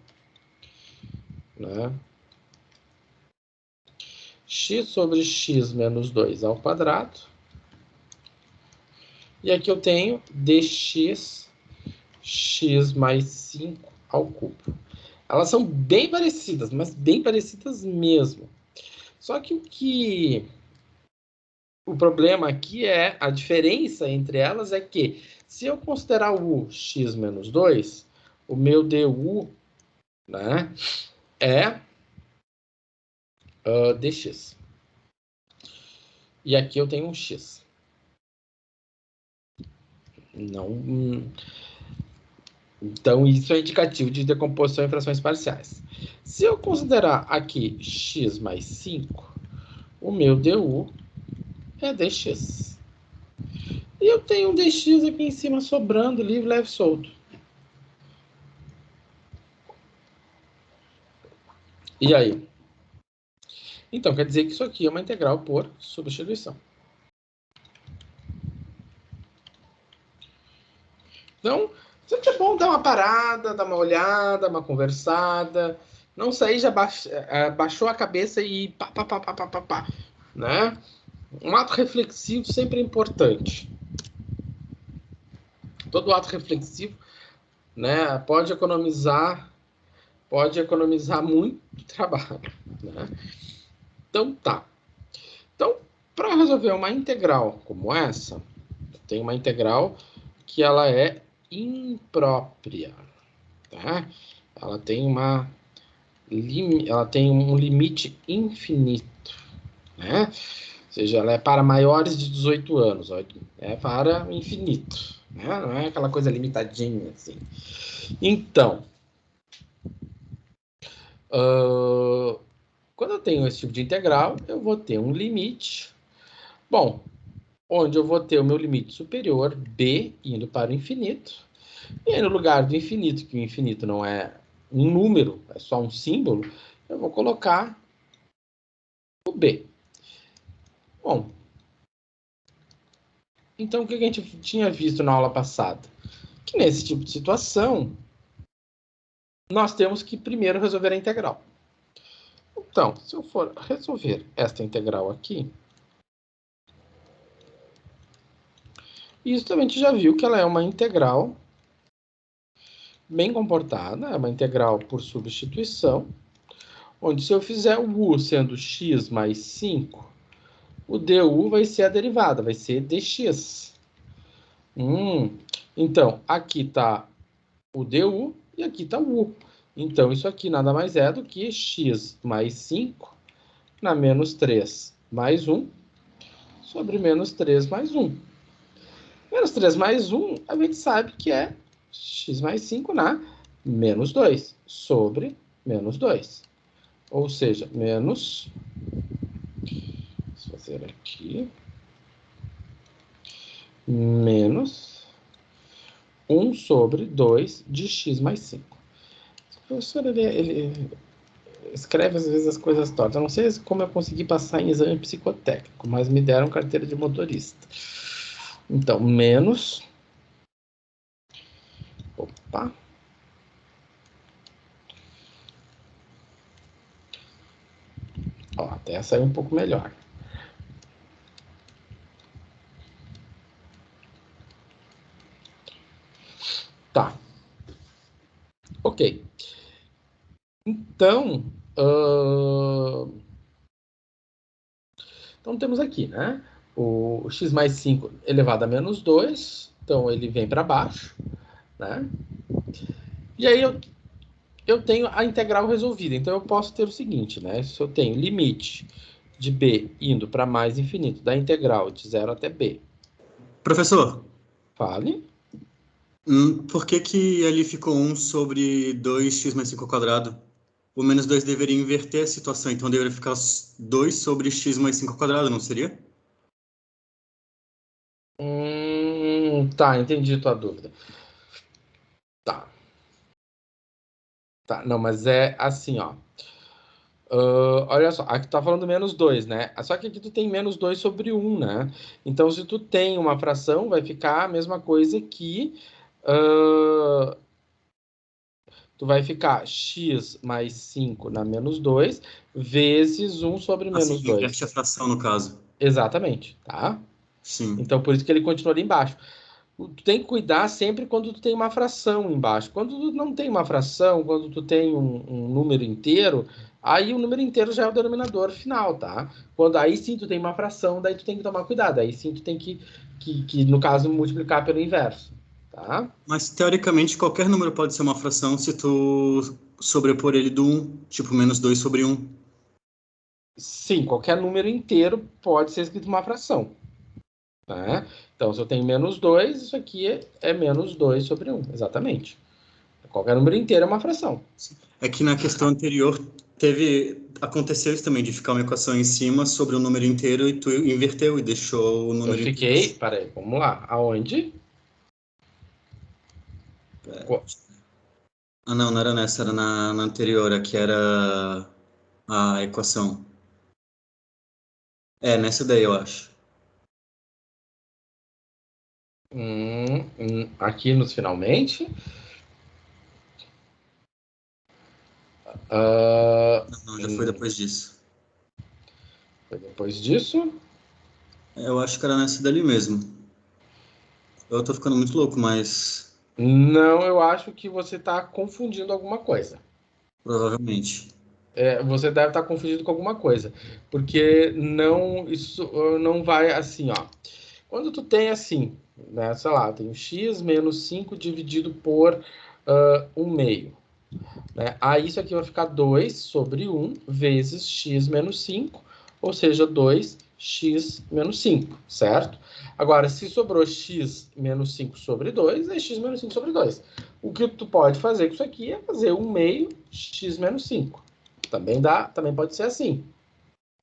Speaker 1: né? X sobre x menos 2 ao quadrado. E aqui eu tenho dx x mais 5 ao cubo. Elas são bem parecidas, mas bem parecidas mesmo. Só que o problema aqui é, a diferença entre elas é que, se eu considerar o x menos 2, o meu du, né, é dx. E aqui eu tenho um x. Não. Então, isso é indicativo de decomposição em frações parciais. Se eu considerar aqui x mais 5, o meu du é dx. E eu tenho um dx aqui em cima sobrando, livre, leve, solto. E aí? Então, quer dizer que isso aqui é uma integral por substituição. Então, sempre é bom dar uma parada, dar uma olhada, uma conversada. Não sair já baixou a cabeça e pá, pá, pá, pá, pá, pá, pá, né? Um ato reflexivo sempre é importante. Todo ato reflexivo, né, pode economizar muito trabalho, né? Então, tá. Então, para resolver uma integral como essa, tem uma integral que ela é imprópria, tá? Ela tem um limite infinito, né? Ou seja, ela é para maiores de 18 anos, é para o infinito, né? Não é aquela coisa limitadinha assim. Então, quando eu tenho esse tipo de integral, eu vou ter um limite, bom, onde eu vou ter o meu limite superior, b, indo para o infinito, e aí no lugar do infinito, que o infinito não é um número, é só um símbolo, eu vou colocar o b. Bom, então o que a gente tinha visto na aula passada? Que nesse tipo de situação, nós temos que primeiro resolver a integral. Então, se eu for resolver esta integral aqui, isso também a gente já viu que ela é uma integral bem comportada, é uma integral por substituição, onde se eu fizer o u sendo x mais 5, o du vai ser a derivada, vai ser dx. Então, aqui está o du e aqui está o u. Então, isso aqui nada mais é do que x mais 5 na menos 3 mais 1 sobre menos 3 mais 1. Menos 3 mais 1, a gente sabe que é x mais 5 na menos 2 sobre menos 2. Ou seja, menos... Vou fazer aqui... Menos 1 sobre 2 de x mais 5. O professor, ele escreve às vezes as coisas tortas. Eu não sei como eu consegui passar em exame psicotécnico, mas me deram carteira de motorista. Então, menos... Opa! Ó, até saiu um pouco melhor. Tá. Ok. Então, então temos aqui, né? O x mais 5 elevado a menos 2. Então, ele vem para baixo, né? E aí, eu tenho a integral resolvida. Então, eu posso ter o seguinte, né? Se eu tenho limite de b indo para mais infinito da integral de 0 até b.
Speaker 3: Professor,
Speaker 1: Fale.
Speaker 3: por que ali ficou 1 sobre 2x mais 5 ao quadrado? O menos 2 deveria inverter a situação, então deveria ficar 2 sobre x mais 5 ao quadrado, não seria?
Speaker 1: Tá, entendi tua dúvida. Tá. Tá, não, mas é assim, ó. Olha só, aqui tá falando menos 2, né? Só que aqui tu tem menos 2 sobre 1, né? Então, se tu tem uma fração, vai ficar a mesma coisa que... tu vai ficar x mais 5 na menos 2 vezes 1 sobre menos
Speaker 3: Assim,
Speaker 1: 2.
Speaker 3: inverte a fração, no caso.
Speaker 1: Exatamente, tá?
Speaker 3: Sim.
Speaker 1: Então, por isso que ele continua ali embaixo. Tu tem que cuidar sempre quando tu tem uma fração embaixo. Quando tu não tem uma fração, quando tu tem um número inteiro, aí o número inteiro já é o denominador final, tá? Quando aí sim tu tem uma fração, daí tu tem que tomar cuidado. Aí sim tu tem que no caso, multiplicar pelo inverso, tá?
Speaker 3: Mas, teoricamente, qualquer número pode ser uma fração se tu sobrepor ele do 1, tipo menos 2 sobre 1.
Speaker 1: Sim, qualquer número inteiro pode ser escrito uma fração. Né? Então, se eu tenho menos 2, isso aqui é menos 2 sobre 1, exatamente. Qualquer número inteiro é uma fração.
Speaker 3: É que na questão anterior aconteceu isso também, de ficar uma equação em cima sobre um número inteiro e tu inverteu e deixou o número
Speaker 1: Eu fiquei, peraí, vamos lá, aonde?
Speaker 3: Ah, não era nessa, era na anterior, aqui era a equação. É, nessa daí, eu acho.
Speaker 1: Aqui nos finalmente.
Speaker 3: Não, já foi depois disso.
Speaker 1: Foi depois disso?
Speaker 3: Eu acho que era nessa dali mesmo. Eu tô ficando muito louco, mas
Speaker 1: Não, eu acho que você está confundindo alguma coisa.
Speaker 3: provavelmente.
Speaker 1: Você deve estar confundido com alguma coisa. Porque não, isso não vai assim, ó. Quando tu tem assim, né, sei lá, tem x menos 5 dividido por 1 meio. Né? Aí isso aqui vai ficar 2 sobre 1 vezes x menos 5, ou seja, 2x menos 5, certo? Agora, se sobrou x menos 5 sobre 2, é x menos 5 sobre 2. O que tu pode fazer com isso aqui é fazer 1 meio x menos 5. Também pode ser assim,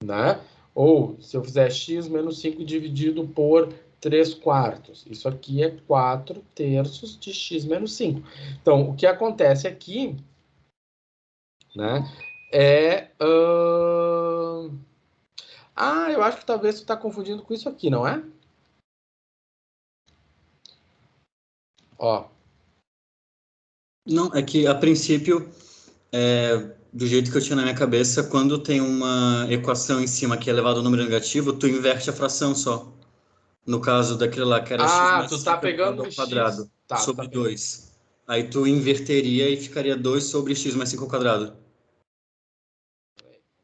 Speaker 1: né? Ou, se eu fizer x menos 5 dividido por 3 quartos. Isso aqui é 4 terços de x menos 5. Então, o que acontece aqui, né, eu acho que talvez você está confundindo com isso aqui, não é? Ó.
Speaker 3: Não, é que a princípio, do jeito que eu tinha na minha cabeça, quando tem uma equação em cima que é elevado ao número negativo, tu inverte a fração só. No caso daquele lá, que era x mais
Speaker 1: Tu tá
Speaker 3: 5 elevado
Speaker 1: pegando
Speaker 3: ao
Speaker 1: o x.
Speaker 3: quadrado,
Speaker 1: Tá, tu tá
Speaker 3: sobre
Speaker 1: pegando.
Speaker 3: 2. Aí tu inverteria e ficaria 2 sobre x mais 5 ao quadrado.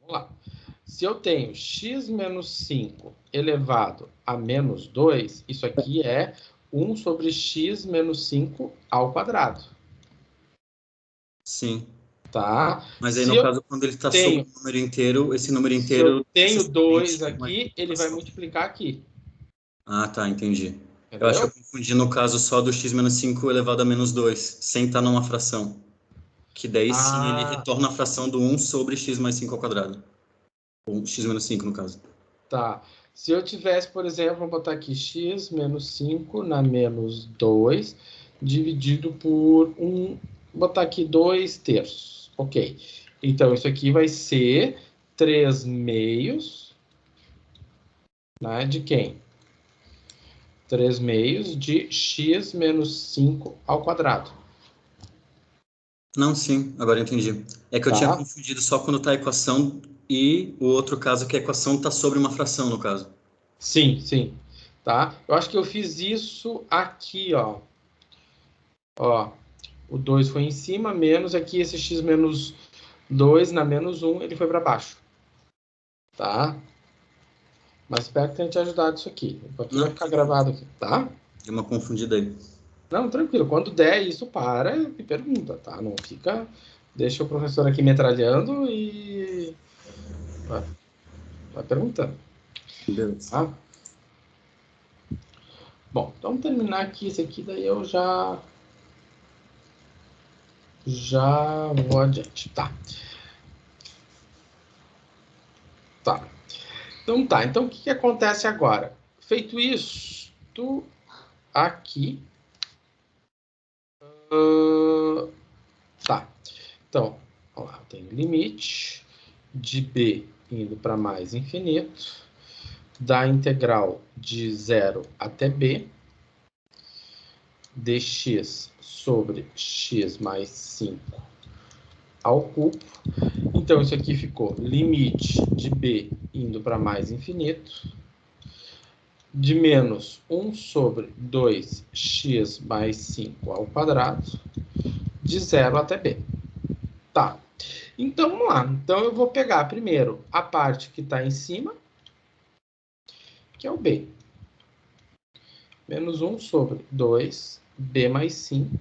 Speaker 1: Vamos lá. Se eu tenho x menos 5 elevado a menos 2, isso aqui é 1 sobre x menos 5 ao quadrado.
Speaker 3: Sim.
Speaker 1: Tá?
Speaker 3: Mas aí,
Speaker 1: Se
Speaker 3: no
Speaker 1: eu
Speaker 3: caso, quando ele está sobre
Speaker 1: tenho,
Speaker 3: um número inteiro, esse número
Speaker 1: se eu
Speaker 3: inteiro
Speaker 1: tenho 2
Speaker 3: necessariamente é uma
Speaker 1: aqui, ele vai
Speaker 3: fração.
Speaker 1: multiplicar aqui.
Speaker 3: Ah, tá, entendi. Eu acho que
Speaker 1: Entendeu?
Speaker 3: eu confundi no caso só do x menos 5 elevado a menos 2, sem estar numa fração. Que daí sim ele
Speaker 1: Ah,
Speaker 3: retorna a fração do 1 sobre x mais 5 ao quadrado. Ou x menos 5, no caso.
Speaker 1: tá. Se eu tivesse, por exemplo, vou botar aqui x menos 5 na menos 2, dividido por 1, botar aqui 2 terços. Ok. Então, isso aqui vai ser 3 meios, né, de quem? 3 meios de x menos 5 ao quadrado.
Speaker 3: Não, sim, agora eu entendi. É que eu tinha
Speaker 1: Tá?
Speaker 3: confundido só quando tá a equação e o outro caso que a equação tá sobre uma fração, no caso.
Speaker 1: Sim, sim. Tá? Eu acho que eu fiz isso aqui, ó. Ó, o 2 foi em cima, menos aqui esse x menos 2 na menos 1, ele foi para baixo. Tá? Mas espero que tenha te ajudado isso aqui. Aqui vai
Speaker 3: Não,
Speaker 1: ficar gravado aqui, tá?
Speaker 3: deu uma confundida aí.
Speaker 1: Não, tranquilo. Quando der isso, para e pergunta, tá? Não fica... Deixa o professor aqui metralhando e... vai perguntando,
Speaker 3: Beleza.
Speaker 1: tá? Bom, então terminar aqui esse aqui, daí eu já vou adiante, tá? Tá. Então tá, então o que acontece agora? Feito isso, aqui, tá. Então, ó lá, tem limite de b indo para mais infinito, da integral de 0 até b, dx sobre x mais 5 ao cubo. Então, isso aqui ficou limite de b indo para mais infinito, de menos 1 sobre 2x mais 5 ao quadrado, de 0 até b. Tá. Então, vamos lá. Então, eu vou pegar primeiro a parte que está em cima, que é o b. Menos 1 sobre 2b mais 5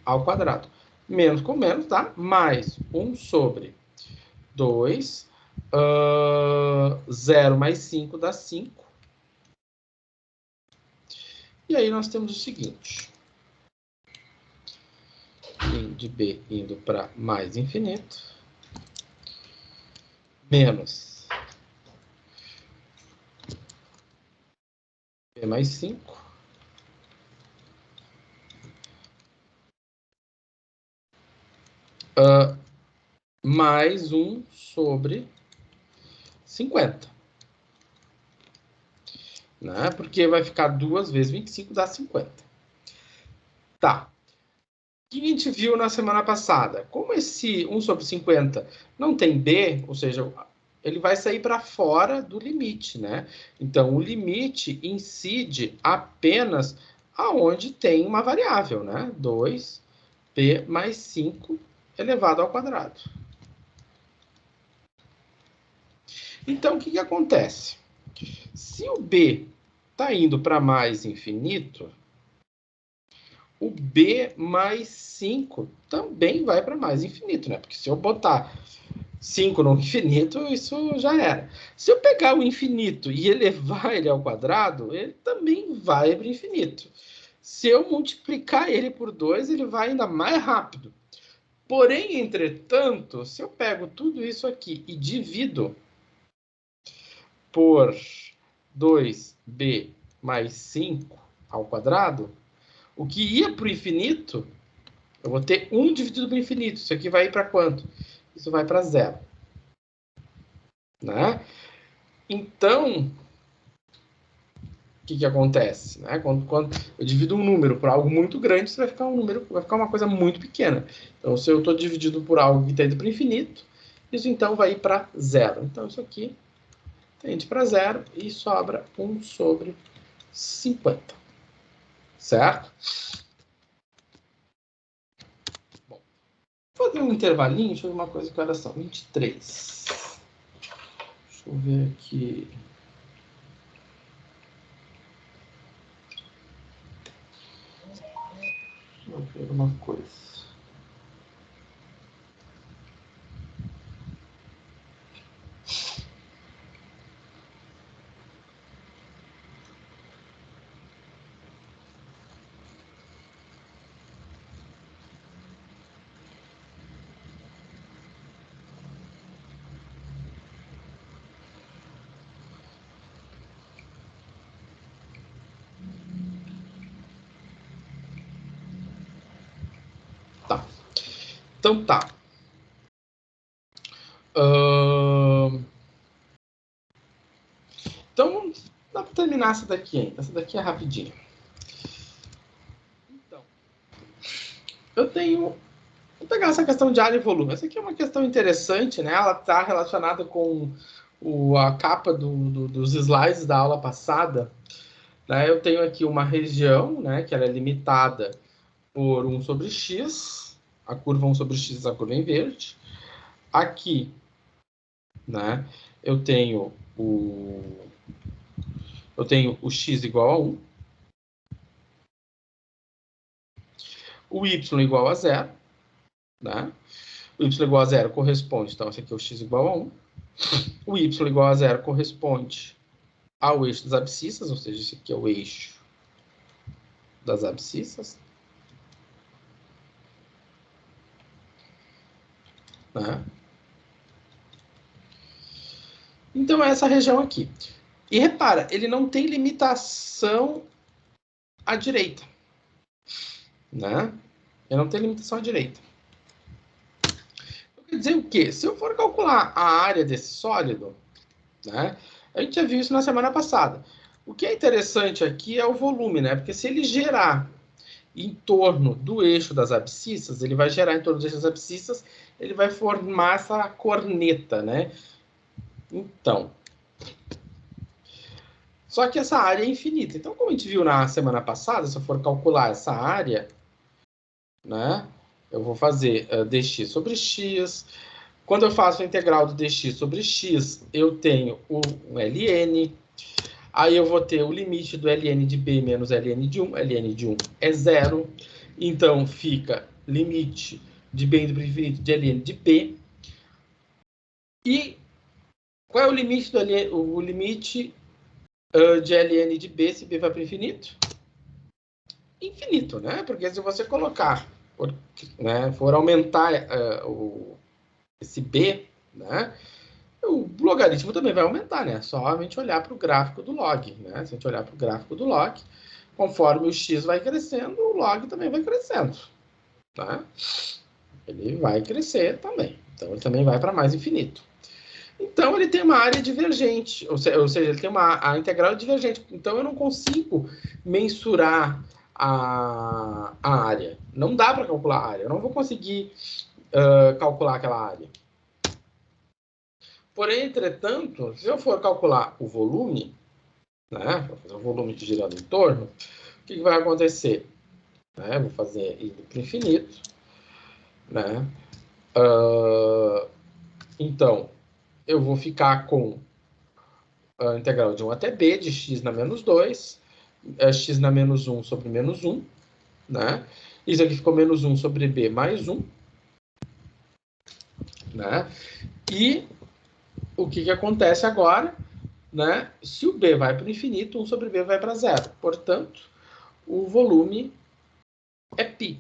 Speaker 1: ao quadrado. Menos com menos, tá? Mais 1 sobre 2, 0 mais 5 dá 5. E aí nós temos o seguinte. De B indo para mais infinito. Menos B mais 5. Mais 1 sobre 50. Né? Porque vai ficar 2 vezes 25 dá 50. Tá. O que a gente viu na semana passada? Como esse 1 sobre 50 não tem B, ou seja, ele vai sair para fora do limite, né? Então, o limite incide apenas aonde tem uma variável, né? 2b mais 5 elevado ao quadrado. Então, o que acontece? Se o b está indo para mais infinito, o b mais 5 também vai para mais infinito, né? Porque se eu botar 5 no infinito, isso já era. Se eu pegar o infinito e elevar ele ao quadrado, ele também vai para o infinito. Se eu multiplicar ele por 2, ele vai ainda mais rápido. Porém, entretanto, se eu pego tudo isso aqui e divido por 2b mais 5 ao quadrado, o que ia para o infinito, eu vou ter 1 dividido por infinito. Isso aqui vai ir para quanto? Isso vai para 0. Né? Então, o que acontece? Né? Quando eu divido um número por algo muito grande, isso vai ficar um número, vai ficar uma coisa muito pequena. Então, se eu estou dividindo por algo que está indo para o infinito, isso então vai ir para 0. Então, isso aqui tende para 0 e sobra 1 sobre 50. Certo? Bom, vou fazer um intervalinho, deixa eu ver uma coisa, que horas são? 23. Deixa eu ver aqui. Deixa eu ver uma coisa. Tá. Então tá. Então, dá para terminar essa daqui ainda. Essa daqui é rapidinho. Então, eu tenho... Vou pegar essa questão de área e volume. Essa aqui é uma questão interessante, né? Ela está relacionada com a capa dos slides da aula passada. Né? Eu tenho aqui uma região, né, que ela é limitada por 1 sobre x. A curva 1 sobre x, a curva em verde. Aqui, né, eu tenho o x igual a 1. O y igual a 0. Né? O y igual a 0 corresponde, então esse aqui é o x igual a 1. O y igual a 0 corresponde ao eixo das abscissas, ou seja, esse aqui é o eixo das abscissas. Né? Então é essa região aqui. E repara, ele não tem limitação à direita. Né? Ele não tem limitação à direita. Quer dizer o quê? Se eu for calcular a área desse sólido, né, a gente já viu isso na semana passada. O que é interessante aqui é o volume, né? Porque se ele gerar em torno do eixo das abscissas, ele vai gerar em torno do eixo das abscissas, ele vai formar essa corneta, né? Então, só que essa área é infinita. Então, como a gente viu na semana passada, se eu for calcular essa área, né, eu vou fazer dx sobre x. Quando eu faço a integral do dx sobre x, eu tenho o ln. Aí eu vou ter o limite do ln de b menos ln de 1. Ln de 1 é 0. Então, fica limite de b indo para o infinito de ln de b. E qual é o limite o limite de ln de b se b vai para o infinito? infinito, né? Porque se você colocar, né, for aumentar esse b, né, o logaritmo também vai aumentar, né? Só a gente olhar para o gráfico do log, né? Se a gente olhar para o gráfico do log, conforme o x vai crescendo, o log também vai crescendo, tá? Ele vai crescer também. Então, ele também vai para mais infinito. Então, ele tem uma área divergente, ou seja, ele tem a integral divergente. Então, eu não consigo mensurar a área. Não dá para calcular a área. Eu não vou conseguir calcular aquela área. Porém, entretanto, se eu for calcular o volume, né, vou fazer o volume girando em torno, o que vai acontecer? Né, vou fazer indo para o infinito. Né? Então, eu vou ficar com a integral de 1 até b, de x na menos 2, x na menos 1 sobre menos 1, né? Isso aqui ficou menos 1 sobre b mais 1, né? E o que acontece agora, né? Se o b vai para o infinito, 1 sobre b vai para 0. Portanto, o volume é π.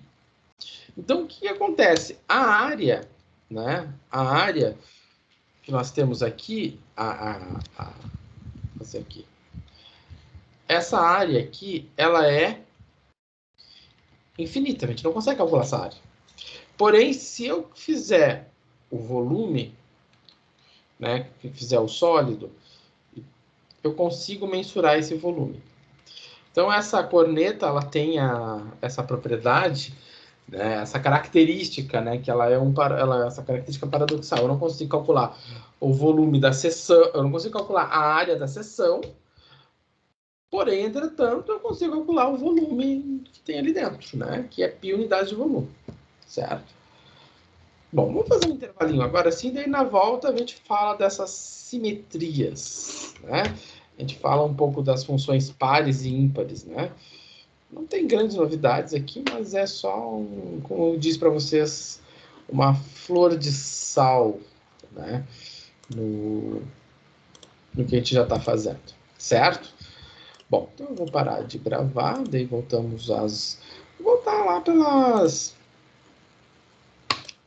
Speaker 1: Então, o que acontece? A área, né? A área que nós temos aqui, fazer aqui. Essa área aqui, ela é infinita, a gente não consegue calcular essa área. Porém, se eu fizer o volume, né, fizer o sólido, eu consigo mensurar esse volume. Então, essa corneta, ela tem essa propriedade, né, essa característica, né, que ela é essa característica paradoxal. Eu não consigo calcular o volume da seção, eu não consigo calcular a área da seção, porém, entretanto, eu consigo calcular o volume que tem ali dentro, né, que é π unidades de volume, certo? Bom, vamos fazer um intervalinho agora sim, daí na volta a gente fala dessas simetrias, né? A gente fala um pouco das funções pares e ímpares, né? Não tem grandes novidades aqui, mas é só, como eu disse para vocês, uma flor de sal, né? No que a gente já está fazendo, certo? Bom, então eu vou parar de gravar, daí voltamos Vou voltar lá pelas